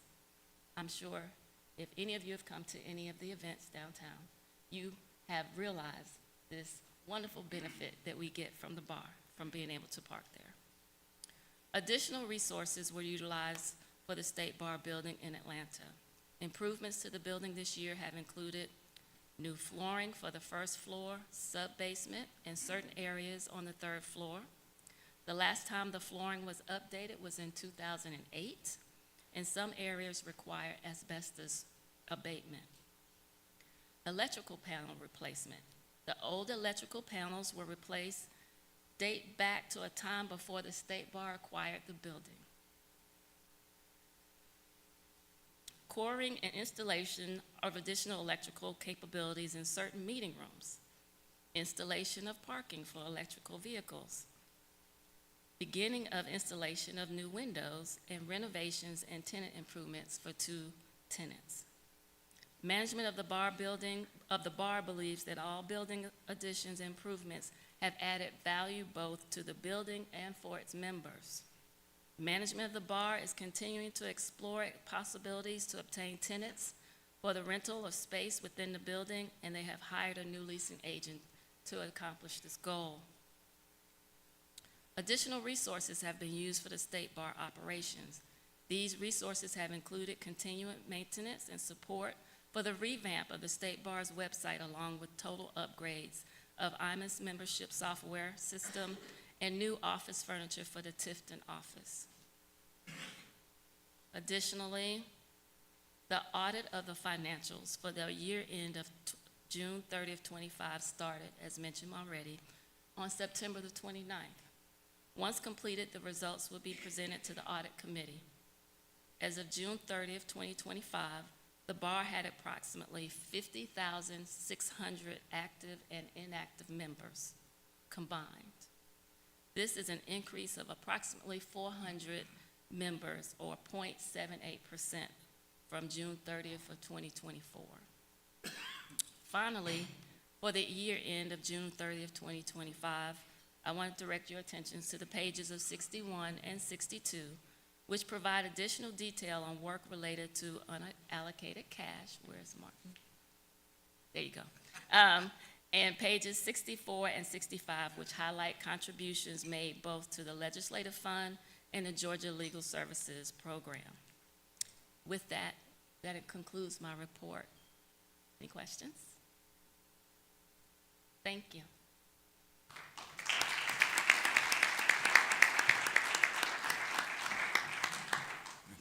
I'm sure if any of you have come to any of the events downtown, you have realized this wonderful benefit that we get from the bar, from being able to park there. Additional resources were utilized for the State Bar building in Atlanta. Improvements to the building this year have included new flooring for the first floor, sub-basement, and certain areas on the third floor. The last time the flooring was updated was in 2008, and some areas require asbestos abatement. Electrical panel replacement. The old electrical panels were replaced, date back to a time before the State Bar acquired the building. Coring and installation of additional electrical capabilities in certain meeting rooms. Installation of parking for electrical vehicles. Beginning of installation of new windows and renovations and tenant improvements for 2 tenants. Management of the bar believes that all building additions and improvements have added value both to the building and for its members. Management of the bar is continuing to explore possibilities to obtain tenants for the rental of space within the building, and they have hired a new leasing agent to accomplish this goal. Additional resources have been used for the State Bar operations. These resources have included continuing maintenance and support for the revamp of the State Bar's website, along with total upgrades of IMAS membership software system and new office furniture for the Tifton office. Additionally, the audit of the financials for the year end of June 30th, 25 started, as mentioned already, on September the 29th. Once completed, the results will be presented to the audit committee. As of June 30th, 2025, the bar had approximately 50,600 active and inactive members combined. This is an increase of approximately 400 members, or 0.78%, from June 30th of 2024. Finally, for the year end of June 30th, 2025, I want to direct your attention to the pages of 61 and 62, which provide additional detail on work related to unallocated cash. Where's Martin? There you go. And pages 64 and 65, which highlight contributions made both to the Legislative Fund and the Georgia Legal Services Program. With that, it concludes my report. Any questions? Thank you.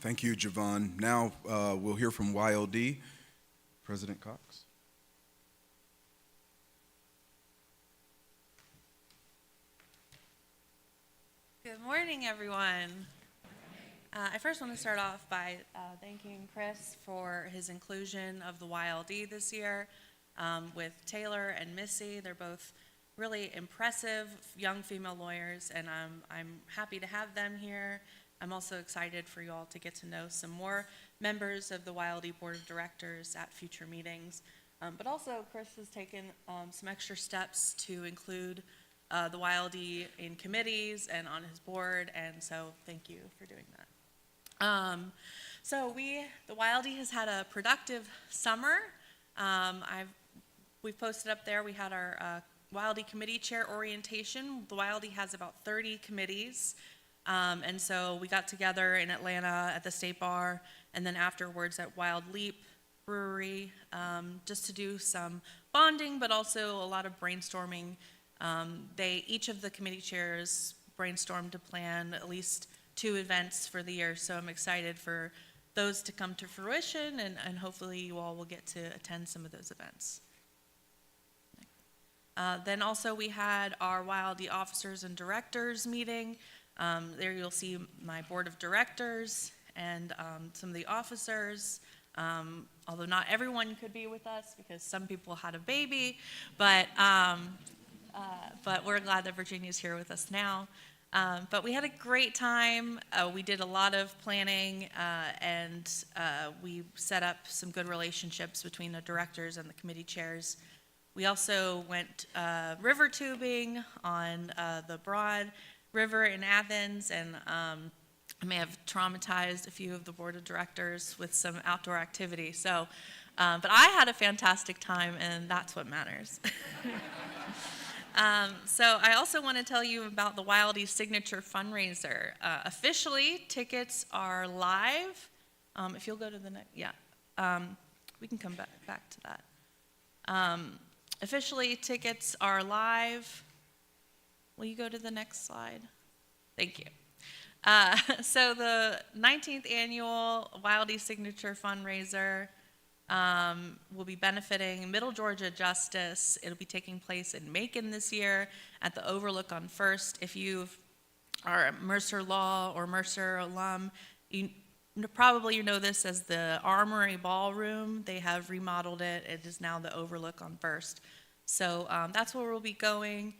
Thank you, Javon. Now we'll hear from YLD. President Cox. Good morning, everyone. I first want to start off by thanking Chris for his inclusion of the YLD this year with Taylor and Missy. They're both really impressive young female lawyers, and I'm happy to have them here. I'm also excited for you all to get to know some more members of the YLD Board of Directors at future meetings. But also, Chris has taken some extra steps to include the YLD in committees and on his board, and so thank you for doing that. The YLD has had a productive summer. We've posted up there, we had our YLD committee chair orientation. The YLD has about 30 committees. And so we got together in Atlanta at the State Bar, and then afterwards at Wild Leap Brewery, just to do some bonding, but also a lot of brainstorming. Each of the committee chairs brainstormed to plan at least 2 events for the year, so I'm excited for those to come to fruition, and hopefully you all will get to attend some of those events. Then also we had our YLD officers and directors meeting. There you'll see my board of directors and some of the officers, although not everyone could be with us because some people had a baby, but we're glad that Virginia's here with us now. But we had a great time. We did a lot of planning, and we set up some good relationships between the directors and the committee chairs. We also went river tubing on the Broad River in Athens, and I may have traumatized a few of the board of directors with some outdoor activity. But I had a fantastic time, and that's what matters. So I also want to tell you about the Wildy Signature Fundraiser. Officially, tickets are live. If you'll go to the next, we can come back to that. Officially, tickets are live. Will you go to the next slide? Thank you. So the 19th annual Wildy Signature Fundraiser will be benefiting Middle Georgia Justice. It'll be taking place in Macon this year at the Overlook on First. If you are a Mercer Law or Mercer alum, you probably know this as the Armory Ballroom. They have remodeled it. It is now the Overlook on First. So that's where we'll be going.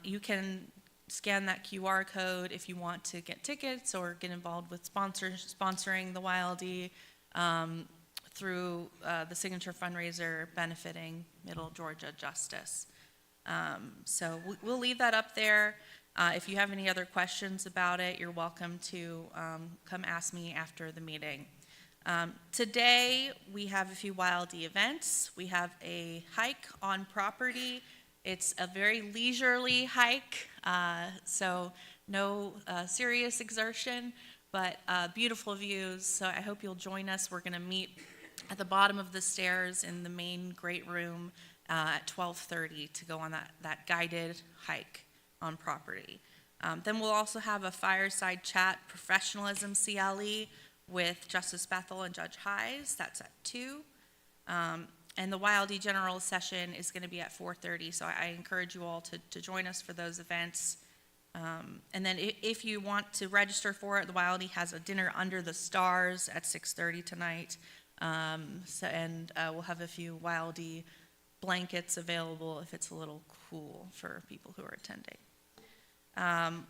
You can scan that QR code if you want to get tickets or get involved with sponsoring the Wildy through the Signature Fundraiser benefiting Middle Georgia Justice. So we'll leave that up there. If you have any other questions about it, you're welcome to come ask me after the meeting. Today, we have a few Wildy events. We have a hike on property. It's a very leisurely hike, so no serious exertion, but beautiful views. So I hope you'll join us. We're going to meet at the bottom of the stairs in the main great room at 12:30 to go on that guided hike on property. Then we'll also have a fireside chat professionalism CLE with Justice Bethel and Judge Hayes. That's at 2. And the Wildy General Session is going to be at 4:30, so I encourage you all to join us for those events. And then if you want to register for it, the Wildy has a dinner under the stars at 6:30 tonight. We'll have a few Wildy blankets available if it's a little cool for people who are attending.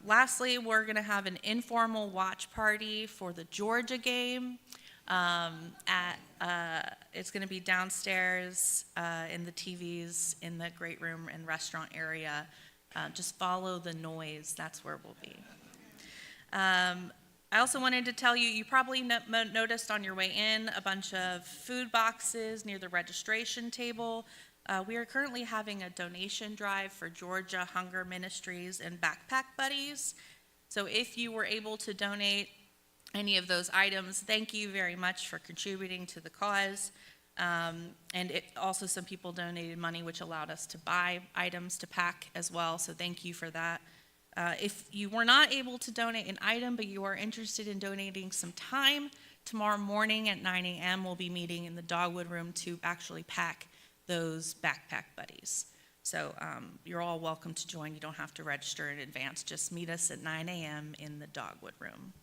Lastly, we're going to have an informal watch party for the Georgia game. It's going to be downstairs in the TVs in the great room and restaurant area. Just follow the noise. That's where we'll be. I also wanted to tell you, you probably noticed on your way in a bunch of food boxes near the registration table. We are currently having a donation drive for Georgia Hunger Ministries and Backpack Buddies. So if you were able to donate any of those items, thank you very much for contributing to the cause. Also some people donated money, which allowed us to buy items to pack as well, so thank you for that. If you were not able to donate an item, but you are interested in donating some time, tomorrow morning at 9 a.m. we'll be meeting in the Dogwood Room to actually pack those Backpack Buddies. So you're all welcome to join. You don't have to register in advance. Just meet us at 9 a.m. in the Dogwood Room.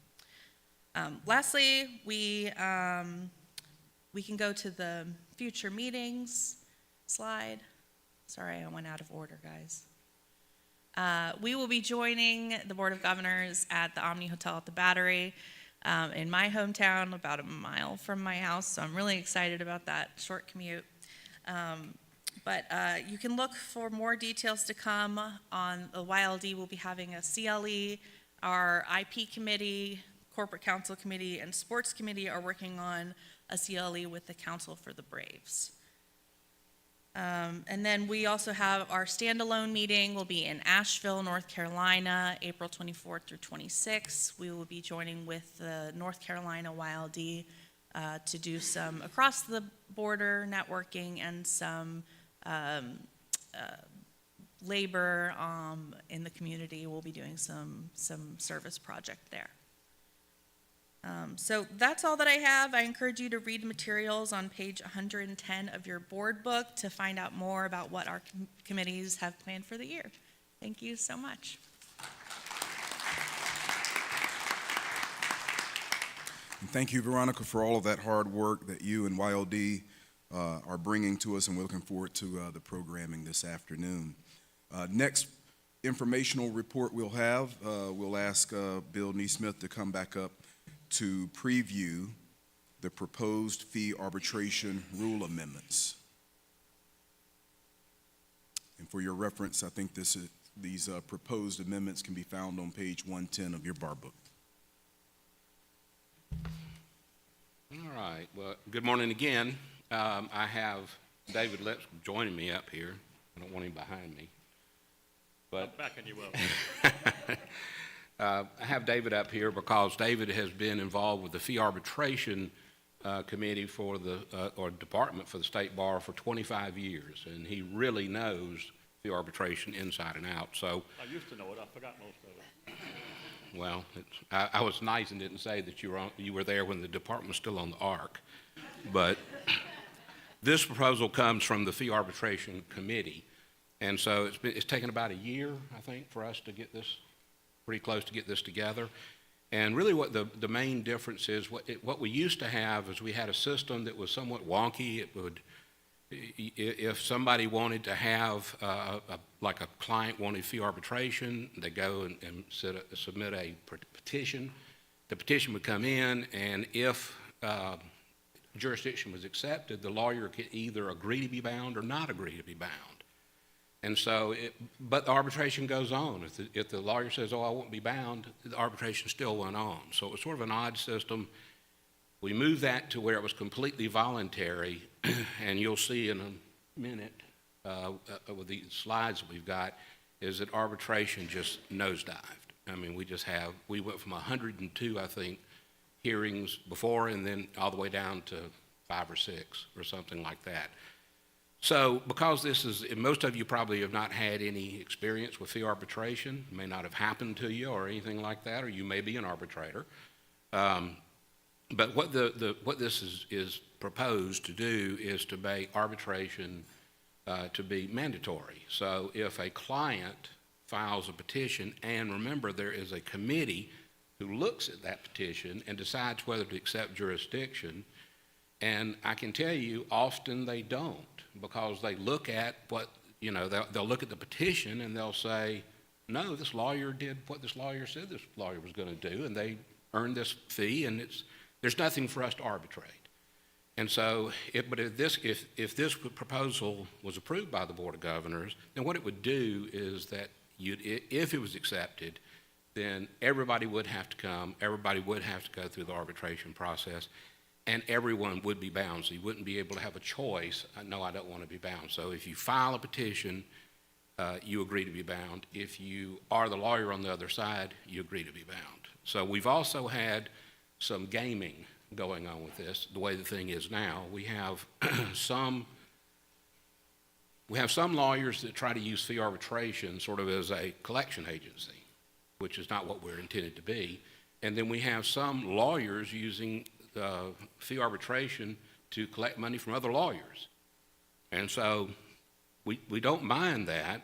Lastly, we can go to the future meetings slide. Sorry, I went out of order, guys. We will be joining the Board of Governors at the Omni Hotel at the Battery in my hometown, about a mile from my house, so I'm really excited about that short commute. But you can look for more details to come on the Wildy. We'll be having a CLE. Our IP committee, Corporate Council Committee, and Sports Committee are working on a CLE with the Council for the Braves. And then we also have our standalone meeting will be in Asheville, North Carolina, April 24th through 26th. We will be joining with the North Carolina Wildy to do some across the border networking and some labor in the community. We'll be doing some service project there. So that's all that I have. I encourage you to read materials on page 110 of your board book to find out more about what our committees have planned for the year. Thank you so much. And thank you, Veronica, for all of that hard work that you and YLD are bringing to us, and we're looking forward to the programming this afternoon. Next informational report we'll have, we'll ask Bill Neesmith to come back up to preview the proposed fee arbitration rule amendments. And for your reference, I think these proposed amendments can be found on page 110 of your bar book. All right, well, good morning again. I have David Lips joining me up here. I don't want him behind me. but Backing you up. I have David up here because David has been involved with the fee arbitration committee for the, or department for the state bar for 25 years, and he really knows fee arbitration inside and out. So, I used to know it, I forgot most of it. well, I was nice and didn't say that you were there when the department was still on the arc. But this proposal comes from the fee arbitration committee, and so it's taken about a year, I think, for us to get this, pretty close to get this together. And really what the main difference is, what we used to have is we had a system that was somewhat wonky. It would, if somebody wanted to have, like a client wanted fee arbitration, they go and submit a petition. The petition would come in, and if jurisdiction was accepted, the lawyer could either agree to be bound or not agree to be bound. And so, but the arbitration goes on. If the lawyer says, oh, I won't be bound, the arbitration still went on. So it was sort of an odd system. We moved that to where it was completely voluntary, and you'll see in a minute with the slides that we've got, is that arbitration just nosedived. I mean, we went from 102, I think, hearings before, and then all the way down to 5 or 6 or something like that. So because this is, most of you probably have not had any experience with fee arbitration, it may not have happened to you or anything like that, or you may be an arbitrator. But what this is proposed to do is to make arbitration to be mandatory. So if a client files a petition, and remember there is a committee who looks at that petition and decides whether to accept jurisdiction, and I can tell you often they don't, because they look at what, you know, they'll look at the petition and they'll say, no, this lawyer did what this lawyer said this lawyer was going to do, and they earned this fee, and there's nothing for us to arbitrate. And so, if this proposal was approved by the Board of Governors, then what it would do is that if it was accepted, then everybody would have to come, everybody would have to go through the arbitration process, and everyone would be bound. So you wouldn't be able to have a choice, no, I don't want to be bound. So if you file a petition, you agree to be bound. If you are the lawyer on the other side, you agree to be bound. So we've also had some gaming going on with this, the way the thing is now. We have some lawyers that try to use fee arbitration sort of as a collection agency, which is not what we're intended to be. And then we have some lawyers using fee arbitration to collect money from other lawyers. And so we don't mind that,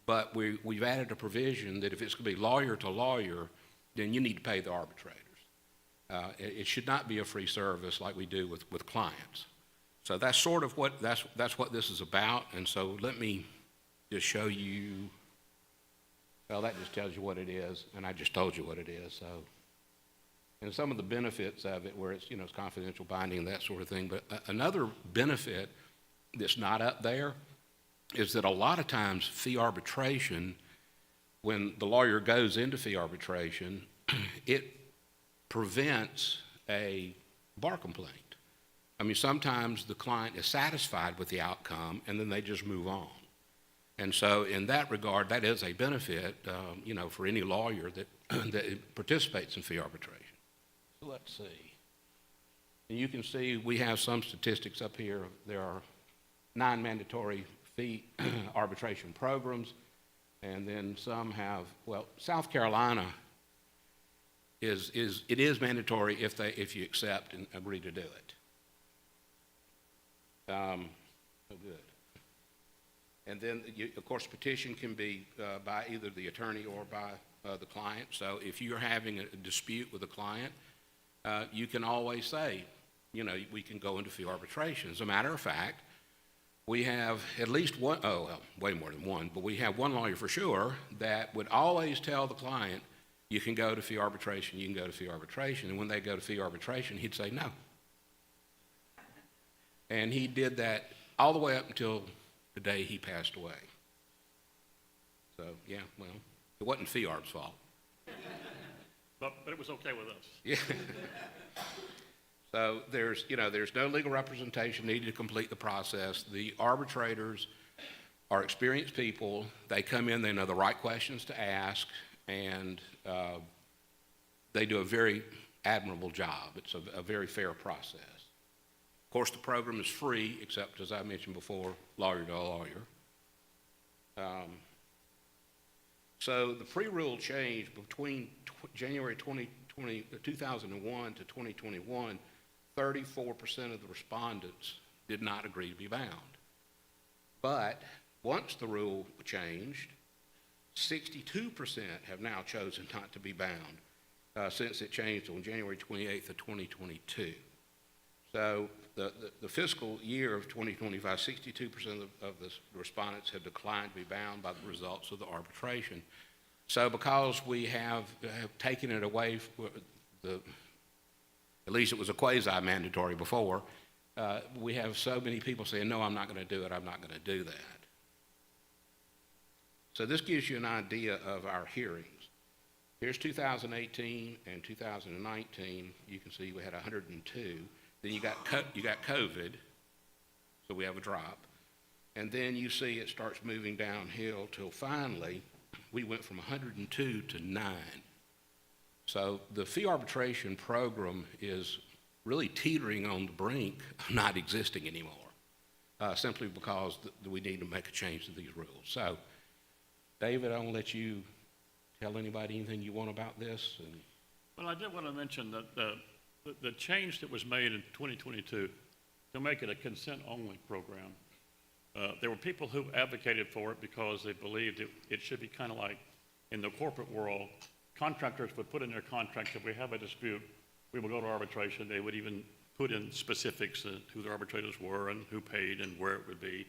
but we've added a provision that if it's going to be lawyer to lawyer, then you need to pay the arbitrators. It should not be a free service like we do with clients. So that's sort of that's what this is about. And so let me just show you. Well, that just tells you what it is, and I just told you what it is. So, and some of the benefits of it, where it's, you know, it's confidential binding, that sort of thing. But another benefit that's not up there is that a lot of times fee arbitration, when the lawyer goes into fee arbitration, it prevents a bar complaint. I mean, sometimes the client is satisfied with the outcome, and then they just move on. And so in that regard, that is a benefit, you know, for any lawyer that, that participates in fee arbitration. So let's see. And you can see we have some statistics up here. There are 9 mandatory fee arbitration programs, and then some have, well, South Carolina it is mandatory if you accept and agree to do it. Oh, good. And then, of course, petition can be by either the attorney or by the client. So if you're having a dispute with a client, you can always say, you know, we can go into fee arbitration. As a matter of fact, we have at least one, well, way more than one, but we have one lawyer for sure that would always tell the client, you can go to fee arbitration, you can go to fee arbitration. And when they go to fee arbitration, he'd say no. And he did that all the way up until the day he passed away. So, yeah, well, it wasn't fee arb's fault. But it was okay with us. Yeah. So there's no legal representation needed to complete the process. The arbitrators are experienced people. They come in, they know the right questions to ask, and they do a very admirable job. It's a very fair process. Of course, the program is free, except, as I mentioned before, lawyer to lawyer. So the pre-rule change between January 2001 to 2021, 34% of the respondents did not agree to be bound. But once the rule changed, 62% have now chosen not to be bound since it changed on January 28th of 2022. So the fiscal year of 2025, 62% of the respondents have declined to be bound by the results of the arbitration. So because we have taken it away, at least it was a quasi-mandatory before, we have so many people saying, no, I'm not going to do it, I'm not going to do that. So this gives you an idea of our hearings. Here's 2018 and 2019. You can see we had 102. Then you got COVID, so we have a drop. And then you see it starts moving downhill till finally we went from 102 to 9. So the fee arbitration program is really teetering on the brink of not existing anymore, simply because we need to make a change to these rules. So, David, I'm going to let you tell anybody anything you want about this. Well, I did want to mention that the change that was made in 2022 to make it a consent-only program, there were people who advocated for it because they believed it should be kind of like in the corporate world, contractors would put in their contracts, if we have a dispute, we will go to arbitration. They would even put in specifics of who the arbitrators were and who paid and where it would be.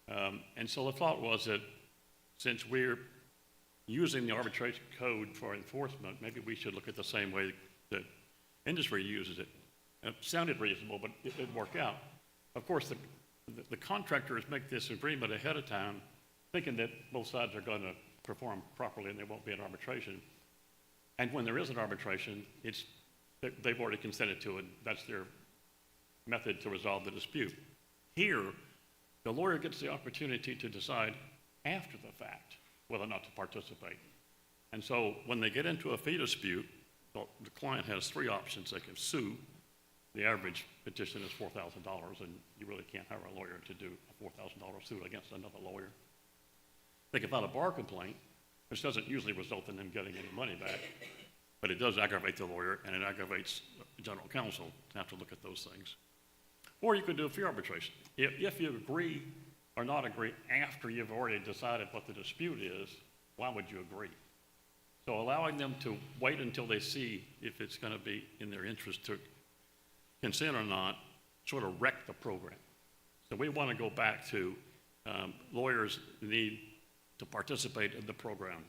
And so the thought was that since we're using the arbitration code for enforcement, maybe we should look at the same way that industry uses it. It sounded reasonable, but it didn't work out. Of course, the contractors make this agreement ahead of time, thinking that both sides are going to perform properly and there won't be an arbitration. And when there is an arbitration, they've already consented to it. That's their method to resolve the dispute. Here, the lawyer gets the opportunity to decide after the fact whether or not to participate. And so when they get into a fee dispute, the client has three options. They can sue. The average petition is $4,000, and you really can't hire a lawyer to do a $4,000 suit against another lawyer. They can file a bar complaint, which doesn't usually result in them getting any money back, but it does aggravate the lawyer, and it aggravates the general counsel to have to look at those things. Or you could do a fee arbitration. If you agree or not agree after you've already decided what the dispute is, why would you agree? So allowing them to wait until they see if it's going to be in their interest to consent or not sort of wreck the program. So we want to go back to lawyers need to participate in the program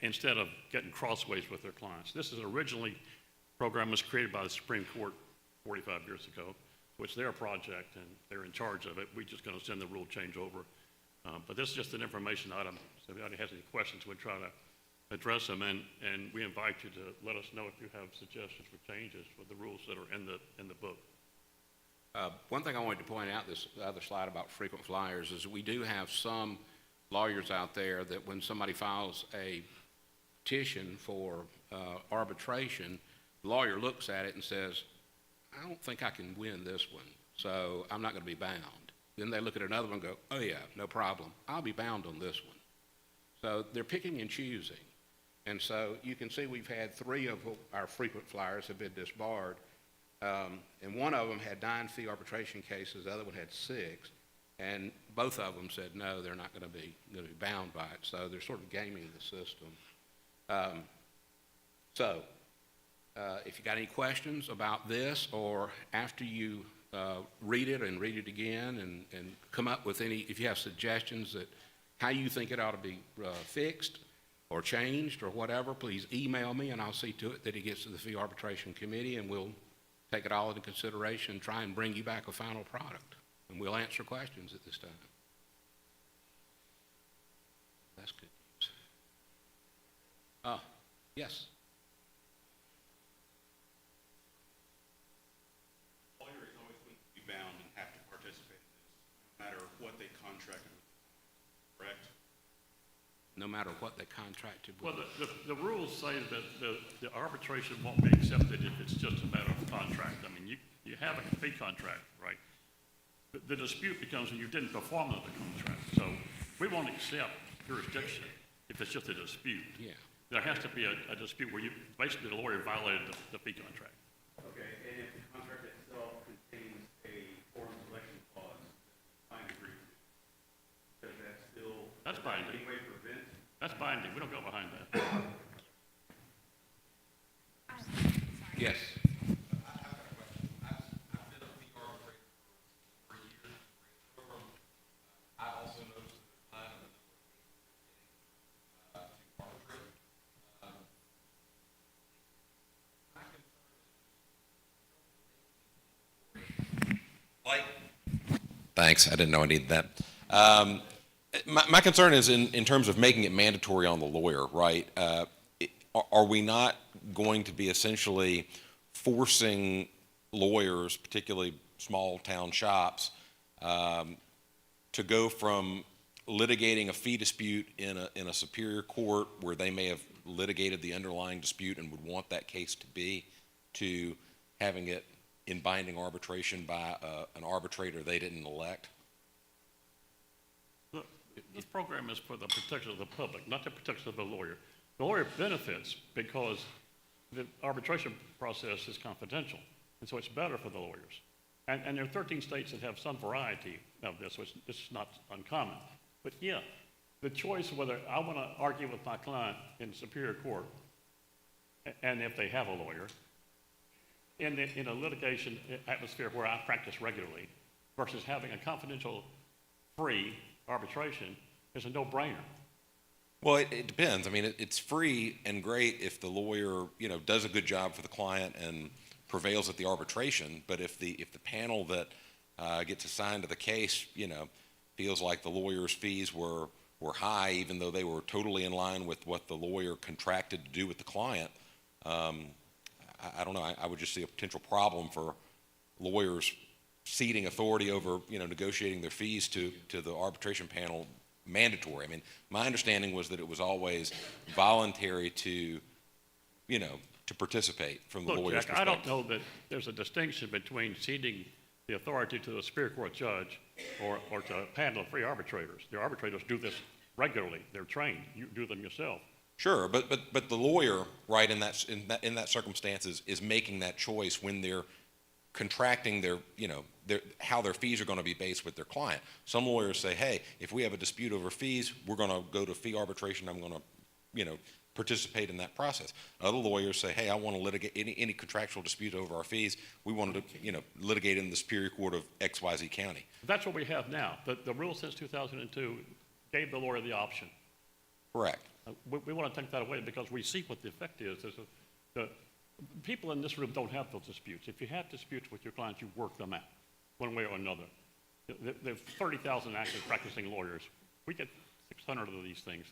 instead of getting crossways with their clients. This is originally, program was created by the Supreme Court 45 years ago. So it's their project and they're in charge of it. We're just going to send the rule change over. But this is just an information item. So if anybody has any questions, we'll try to address them. And we invite you to let us know if you have suggestions for changes for the rules that are in the book. One thing I wanted to point out, this other slide about frequent flyers, is we do have some lawyers out there that when somebody files a petition for arbitration, the lawyer looks at it and says, I don't think I can win this one, so I'm not going to be bound. Then they look at another one and go, oh yeah, no problem, I'll be bound on this one. So they're picking and choosing. And so you can see we've had 3 of our frequent flyers have been disbarred. And one of them had 9 fee arbitration cases, the other one had 6, and both of them said no, they're not going to be bound by it. So they're sort of gaming the system. If you got any questions about this, or after you read it and read it again, and come up with any, if you have suggestions that how you think it ought to be fixed or changed or whatever, please email me and I'll see to it that it gets to the fee arbitration committee, and we'll take it all into consideration and try and bring you back a final product. And we'll answer questions at this time. That's good news. Yes. Lawyers always going to be bound and have to participate in this, no matter what they no matter what they contracted with? Well, the rules say that the arbitration won't be accepted if it's just a matter of contract. I mean, you have a fee contract, right? The dispute becomes when you didn't perform under the contract. So we won't accept jurisdiction if it's just a dispute. Yeah. There has to be a dispute where basically the lawyer violated the fee contract. Okay, and if the contract itself contains a foreign selection clause, fine agreement, does that still? That's binding. In any way prevent? That's binding. We don't go behind that. Yes. Thanks, I didn't know I needed that. My concern is in terms of making it mandatory on the lawyer, right? Are we not going to be essentially forcing lawyers, particularly small town shops, to go from litigating a fee dispute in a superior court where they may have litigated the underlying dispute and would want that case to be, to having it in binding arbitration by an arbitrator they didn't elect? Look, this program is for the protection of the public, not the protection of the lawyer. The lawyer benefits because the arbitration process is confidential, and so it's better for the lawyers. And there are 13 states that have some variety of this, which this is not uncommon. But yeah, the choice whether I want to argue with my client in superior court, and if they have a lawyer, in a litigation atmosphere where I practice regularly, versus having a confidential, free arbitration is a no-brainer. Well, it depends. I mean, it's free and great if the lawyer, does a good job for the client and prevails at the arbitration. But if the panel that gets assigned to the case, feels like the lawyer's fees were high, even though they were totally in line with what the lawyer contracted to do with the client, I don't know. I would just see a potential problem for lawyers ceding authority over, negotiating their fees to the arbitration panel mandatory. I mean, my understanding was that it was always voluntary to participate from the lawyer's Jack, perspective. I don't know that there's a distinction between ceding the authority to a superior court judge or to a panel of free arbitrators. The arbitrators do this regularly. They're trained. You do them yourself. Sure, but the lawyer, right, in that circumstances is making that choice when they're contracting their how their fees are going to be based with their client. Some lawyers say, hey, if we have a dispute over fees, we're going to go to fee arbitration. I'm going to participate in that process. Other lawyers say, hey, I want to litigate any contractual dispute over our fees. We want to litigate in the Superior Court of XYZ County. That's what we have now. The rule since 2002 gave the lawyer the option. Correct. We want to take that away because we see what the effect is. The people in this room don't have those disputes. If you have disputes with your clients, you work them out one way or another. There are 30,000 active practicing lawyers. We get 600 of these things.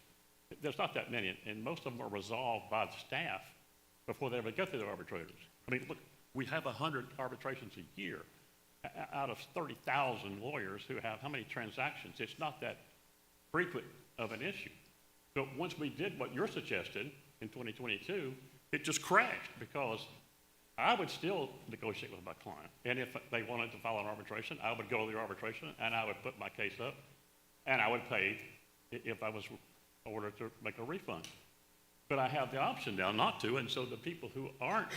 There's not that many, and most of them are resolved by the staff before they ever get to the arbitrators. I mean, look, we have 100 arbitrations a year out of 30,000 lawyers who have how many transactions? It's not that frequent of an issue. So once we did what you're suggesting in 2022, it just crashed because I would still negotiate with my client. And if they wanted to file an arbitration, I would go to the arbitration and I would put my case up and I would pay if I was ordered to make a refund. But I have the option now not to, and so the people who are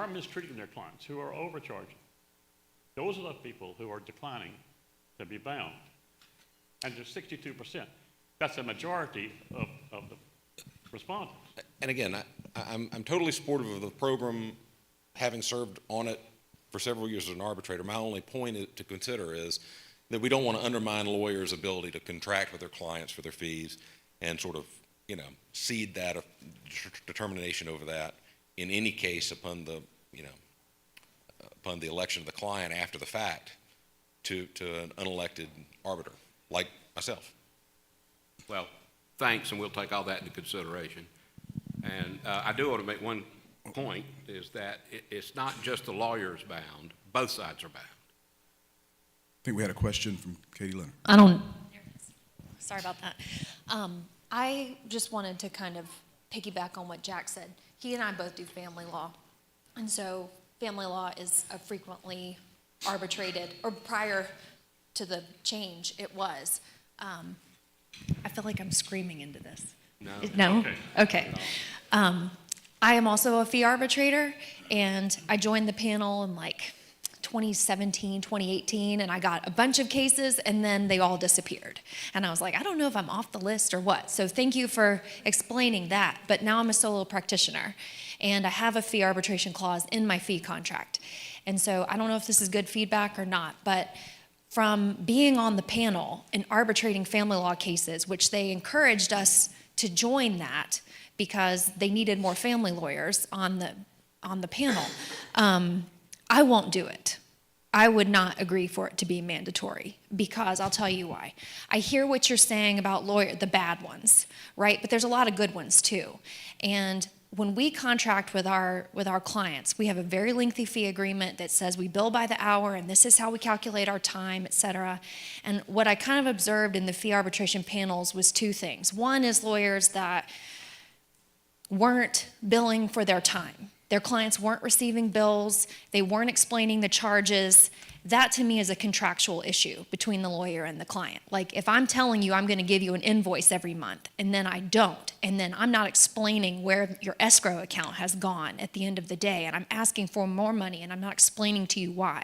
mistreating their clients, who are overcharging, those are the people who are declining to be bound. And there's 62%. That's a majority of the respondents. And again, I'm totally supportive of the program, having served on it for several years as an arbitrator. My only point to consider is that we don't want to undermine lawyers' ability to contract with their clients for their fees and sort of, cede that determination over that in any case upon the election of the client after the fact to an unelected arbiter like myself. Well, thanks, and we'll take all that into consideration. And I do want to make one point, is that it's not just the lawyers bound, both sides are bound. I think we had a question from Katie Leonard. Sorry about that. I just wanted to kind of piggyback on what Jack said. He and I both do family law. And so family law is a frequently arbitrated, or prior to the change, it was. I feel like I'm screaming into this. No. No? Okay. I am also a fee arbitrator, and I joined the panel in like 2017, 2018, and I got a bunch of cases, and then they all disappeared. And I was like, I don't know if I'm off the list or what. So thank you for explaining that. But now I'm a solo practitioner, and I have a fee arbitration clause in my fee contract. And so I don't know if this is good feedback or not, but from being on the panel and arbitrating family law cases, which they encouraged us to join that because they needed more family lawyers on the panel, I won't do it. I would not agree for it to be mandatory, because I'll tell you why. I hear what you're saying about the bad ones, right? But there's a lot of good ones too. And when we contract with our clients, we have a very lengthy fee agreement that says we bill by the hour, and this is how we calculate our time, et cetera. And what I kind of observed in the fee arbitration panels was two things. One is lawyers that weren't billing for their time. Their clients weren't receiving bills. They weren't explaining the charges. That to me is a contractual issue between the lawyer and the client. Like, if I'm telling you I'm going to give you an invoice every month, and then I don't, and then I'm not explaining where your escrow account has gone at the end of the day, and I'm asking for more money, and I'm not explaining to you why,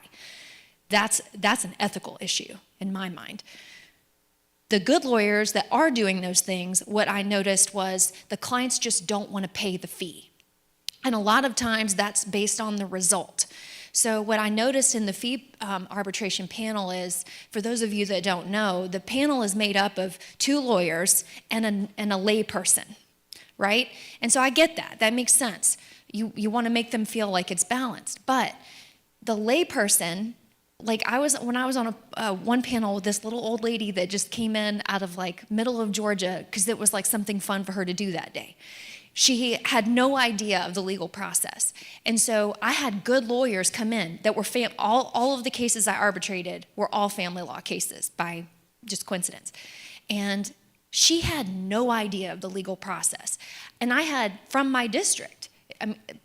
that's an ethical issue in my mind. The good lawyers that are doing those things, what I noticed was the clients just don't want to pay the fee. And a lot of times that's based on the result. So what I noticed in the fee arbitration panel is, for those of you that don't know, the panel is made up of two lawyers and a lay person, right? And so I get that. That makes sense. You want to make them feel like it's balanced. But the lay person, like when I was on one panel with this little old lady that just came in out of like middle of Georgia because it was like something fun for her to do that day. She had no idea of the legal process. And so I had good lawyers come in that were all of the cases I arbitrated were all family law cases by just coincidence. And she had no idea of the legal process. And I had, from my district,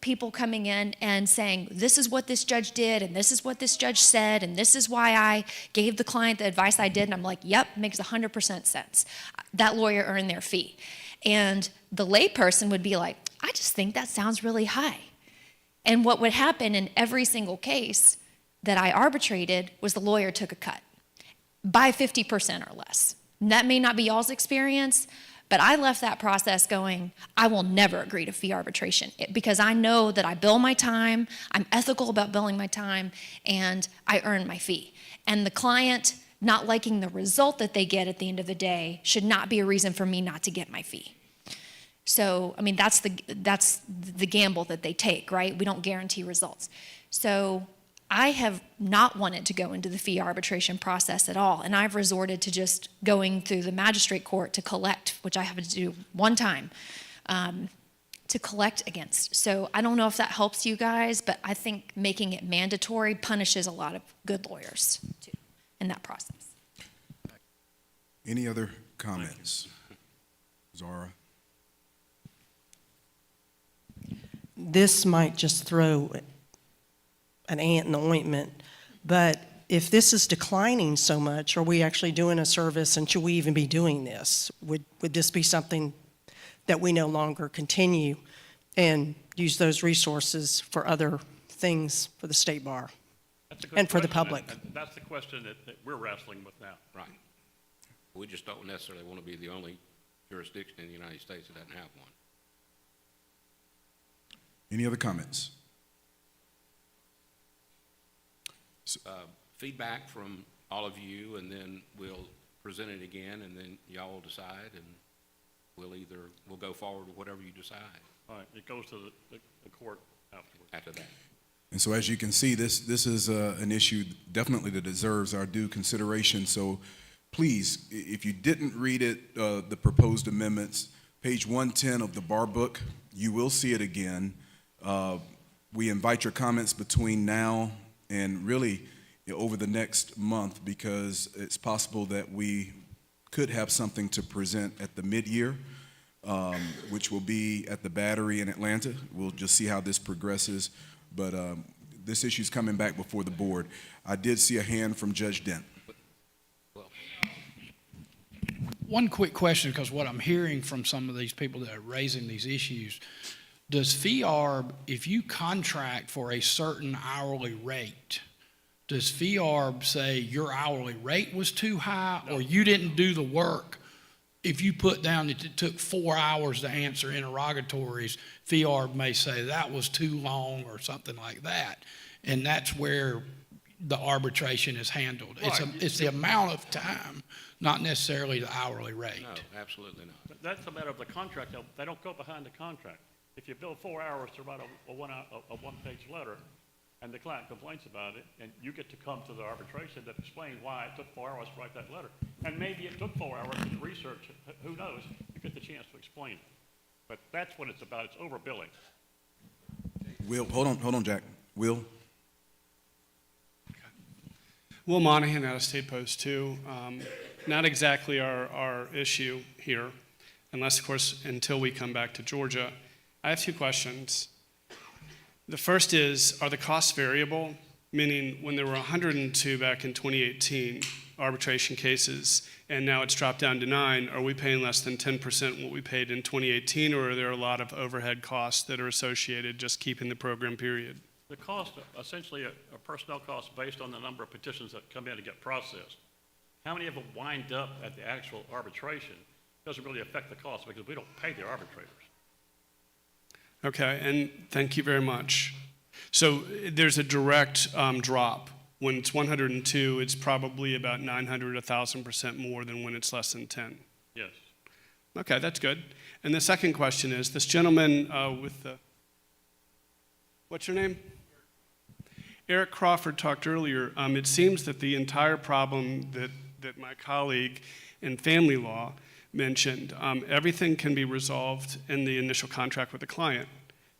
people coming in and saying, this is what this judge did, and this is what this judge said, and this is why I gave the client the advice I did. And I'm like, yep, makes 100% sense. That lawyer earned their fee. And the layperson would be like, I just think that sounds really high. And what would happen in every single case that I arbitrated was the lawyer took a cut by 50% or less. And that may not be y'all's experience, but I left that process going, I will never agree to fee arbitration, because I know that I bill my time, I'm ethical about billing my time, and I earn my fee. And the client not liking the result that they get at the end of the day should not be a reason for me not to get my fee. So, I mean, that's the gamble that they take, right? We don't guarantee results. So I have not wanted to go into the fee arbitration process at all, and I've resorted to just going through the magistrate court to collect, which I have to do one time, to collect against. So I don't know if that helps you guys, but I think making it mandatory punishes a lot of good lawyers too in that process. Any other comments? Zara? This might just throw an ant in the ointment, but if this is declining so much, are we actually doing a service, and should we even be doing this? Would this be something that we no longer continue and use those resources for other things for the state bar and for the public? And that's the question that we're wrestling with now. Right. We just don't necessarily want to be the only jurisdiction in the United States that doesn't have one. Any other comments? Feedback from all of you, and then we'll present it again, and then y'all will decide, and we'll go forward with whatever you decide. All right, it goes to the court afterwards. After that. And so as you can see, this is an issue definitely that deserves our due consideration. So please, if you didn't read it, the proposed amendments, page 110 of the bar book, you will see it again. We invite your comments between now and really over the next month, because it's possible that we could have something to present at the mid-year, which will be at the Battery in Atlanta. We'll just see how this progresses, but this issue's coming back before the board. I did see a hand from Judge Dent. One quick question, because what I'm hearing from some of these people that are raising these issues, does FEARB, if you contract for a certain hourly rate, does FEARB say your hourly rate was too high or you didn't do the work? If you put down that it took 4 hours to answer interrogatories, FEARB may say that was too long or something like that. And that's where the arbitration is handled. Right. It's the amount of time, not necessarily the hourly rate. No, absolutely not. But that's a matter of the contract. They don't go behind the contract. If you bill 4 hours to write a one-page letter, and the client complains about it, and you get to come to the arbitration to explain why it took 4 hours to write that letter, and maybe it took 4 hours to research it, who knows, you get the chance to explain it. But that's what it's about, it's overbilling. Will, hold on, Jack. Will? Will Monahan out of State Post 2. Not exactly our issue here, unless, of course, until we come back to Georgia. I have 2 questions. The first is, are the costs variable? Meaning, when there were 102 back in 2018 arbitration cases, and now it's dropped down to 9, are we paying less than 10% what we paid in 2018, or are there a lot of overhead costs that are associated just keeping the program period? The cost, essentially a personnel cost based on the number of petitions that come in to get processed. How many of them wind up at the actual arbitration doesn't really affect the cost because we don't pay the arbitrators. Okay, and thank you very much. So there's a direct drop. When it's 102, it's probably about 900, 1,000% more than when it's less than 10. Yes. Okay, that's good. And the second question is, this gentleman with the, what's your name? Eric Crawford talked earlier. It seems that the entire problem that my colleague in family law mentioned, everything can be resolved in the initial contract with the client.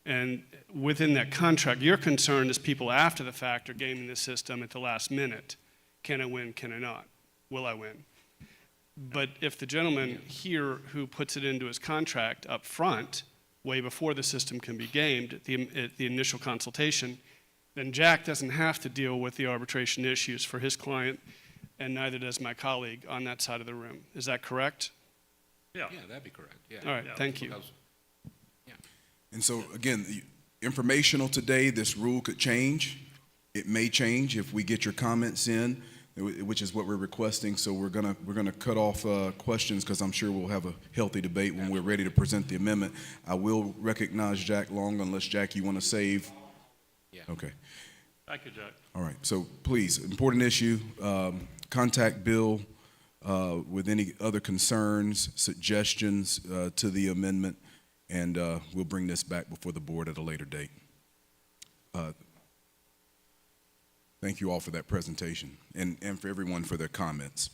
And within that contract, your concern is people after the fact are gaming the system at the last minute. Can I win? Can I not? Will I win? But if the gentleman here who puts it into his contract up front, way before the system can be gamed at the initial consultation, then Jack doesn't have to deal with the arbitration issues for his client, and neither does my colleague on that side of the room. Is that correct? Yeah. Yeah, that'd be correct. Yeah. All right, thank you. And so, again, informational today, this rule could change. It may change if we get your comments in, which is what we're requesting. So we're gonna cut off questions because I'm sure we'll have a healthy debate when we're ready to present the amendment. I will recognize Jack Long unless, Jack, you want to save? Yeah. Okay. Thank you, Jack. All right. So please, important issue. Contact Bill with any other concerns, suggestions to the amendment, and we'll bring this back before the board at a later date. Thank you all for that presentation and for everyone for their comments.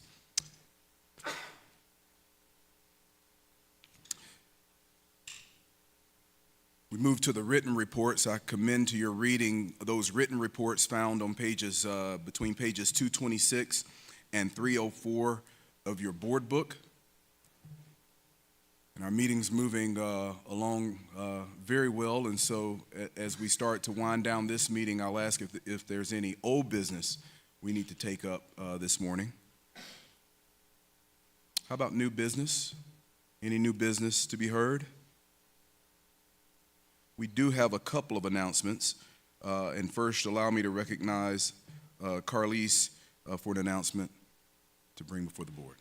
We move to the written reports. I commend to your reading those written reports found on pages, between pages 226 and 304 of your board book. And our meeting's moving along very well, and so as we start to wind down this meeting, I'll ask if there's any old business we need to take up this morning. How about new business? Any new business to be heard? We do have a couple of announcements, and first allow me to recognize Carlise for an announcement to bring before the board.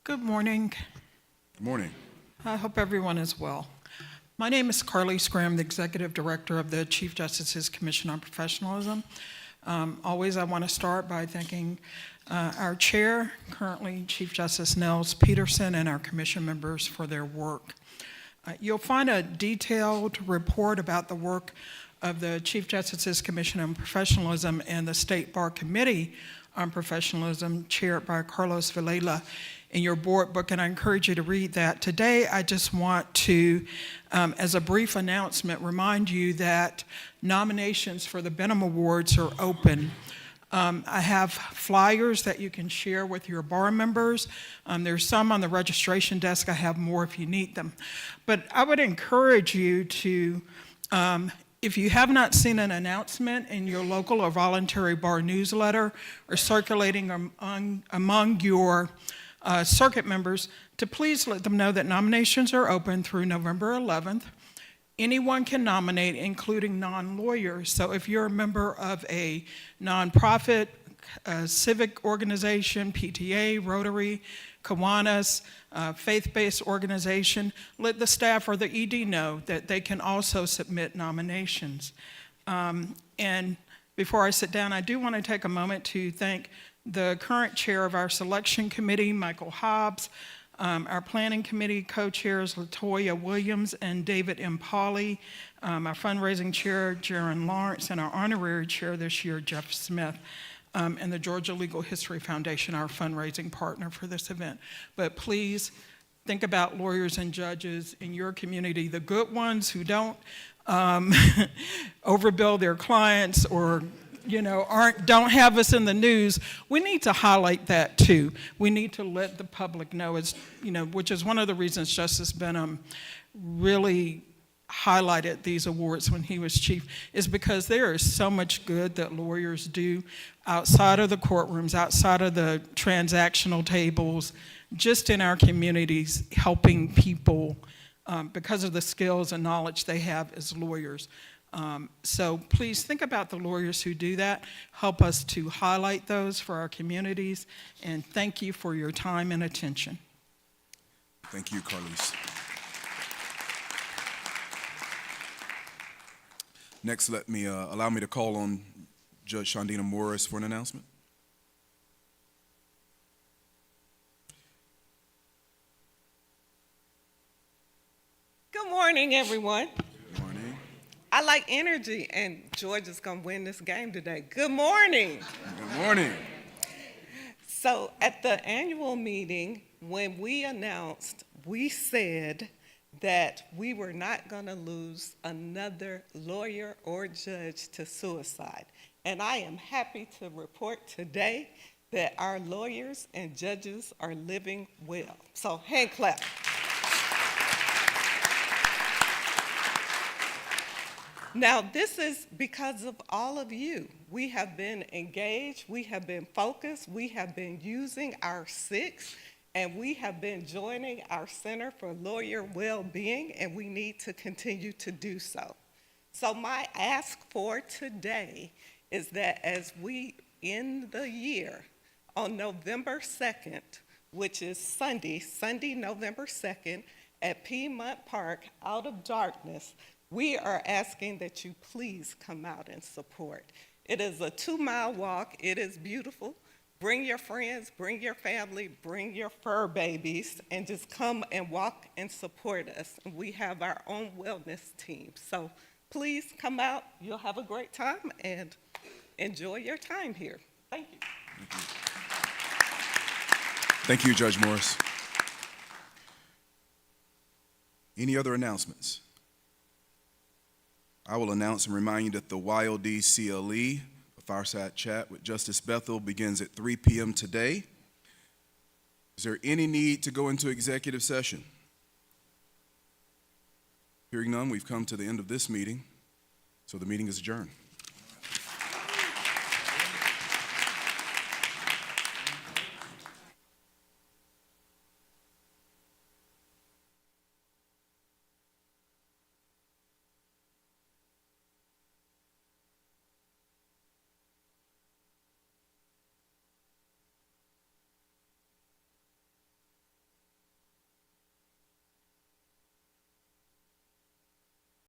Good morning. Good morning. I hope everyone is well. My name is Carlise Graham, the Executive Director of the Chief Justice's Commission on Professionalism. Always I want to start by thanking our chair, currently Chief Justice Nels Peterson, and our commission members for their work. You'll find a detailed report about the work of the Chief Justice's Commission on Professionalism and the State Bar Committee on Professionalism, chaired by Carlos Villela, in your board book, and I encourage you to read that. Today, I just want to, as a brief announcement, remind you that nominations for the Benham Awards are open. I have flyers that you can share with your bar members. There's some on the registration desk. I have more if you need them. But I would encourage you to, if you have not seen an announcement in your local or voluntary bar newsletter or circulating among your circuit members, to please let them know that nominations are open through November 11th. Anyone can nominate, including non-lawyers. So if you're a member of a nonprofit, civic organization, PTA, Rotary, Kiwanis, faith-based organization, let the staff or the ED know that they can also submit nominations. And before I sit down, I do want to take a moment to thank the current chair of our selection committee, Michael Hobbs, our planning committee co-chairs, Latoya Williams and David M. Pauley, our fundraising chair, Jaron Lawrence, and our honorary chair this year, Jeff Smith, and the Georgia Legal History Foundation, our fundraising partner for this event. But please think about lawyers and judges in your community, the good ones who don't overbill their clients or don't have us in the news. We need to highlight that too. We need to let the public know, which is one of the reasons Justice Benham really highlighted these awards when he was chief, is because there is so much good that lawyers do outside of the courtrooms, outside of the transactional tables, just in our communities, helping people because of the skills and knowledge they have as lawyers. So please think about the lawyers who do that. Help us to highlight those for our communities, and thank you for your time and attention. Thank you, Carlos. Next, allow me to call on Judge Shondina Morris for an announcement. Good morning, everyone. Good morning. I like energy, and Georgia's going to win this game today. Good morning. Good morning. So at the annual meeting, when we announced, we said that we were not going to lose another lawyer or judge to suicide. And I am happy to report today that our lawyers and judges are living well. So hand clap. Now, this is because of all of you. We have been engaged, we have been focused, we have been using our SIX, and we have been joining our Center for Lawyer Well-Being, and we need to continue to do so. So my ask for today is that as we end the year on November 2nd, which is Sunday, November 2nd, at Piedmont Park, Out of Darkness, we are asking that you please come out and support. It is a 2-mile walk. It is beautiful. Bring your friends, bring your family, bring your fur babies, and just come and walk and support us. We have our own wellness team. So please come out. You'll have a great time and enjoy your time here. Thank you. Thank you, Judge Morris. Any other announcements? I will announce and remind you that the YLD CLE, a fireside chat with Justice Bethel, begins at 3 p.m. today. Is there any need to go into executive session? Hearing none, we've come to the end of this meeting, so the meeting is adjourned.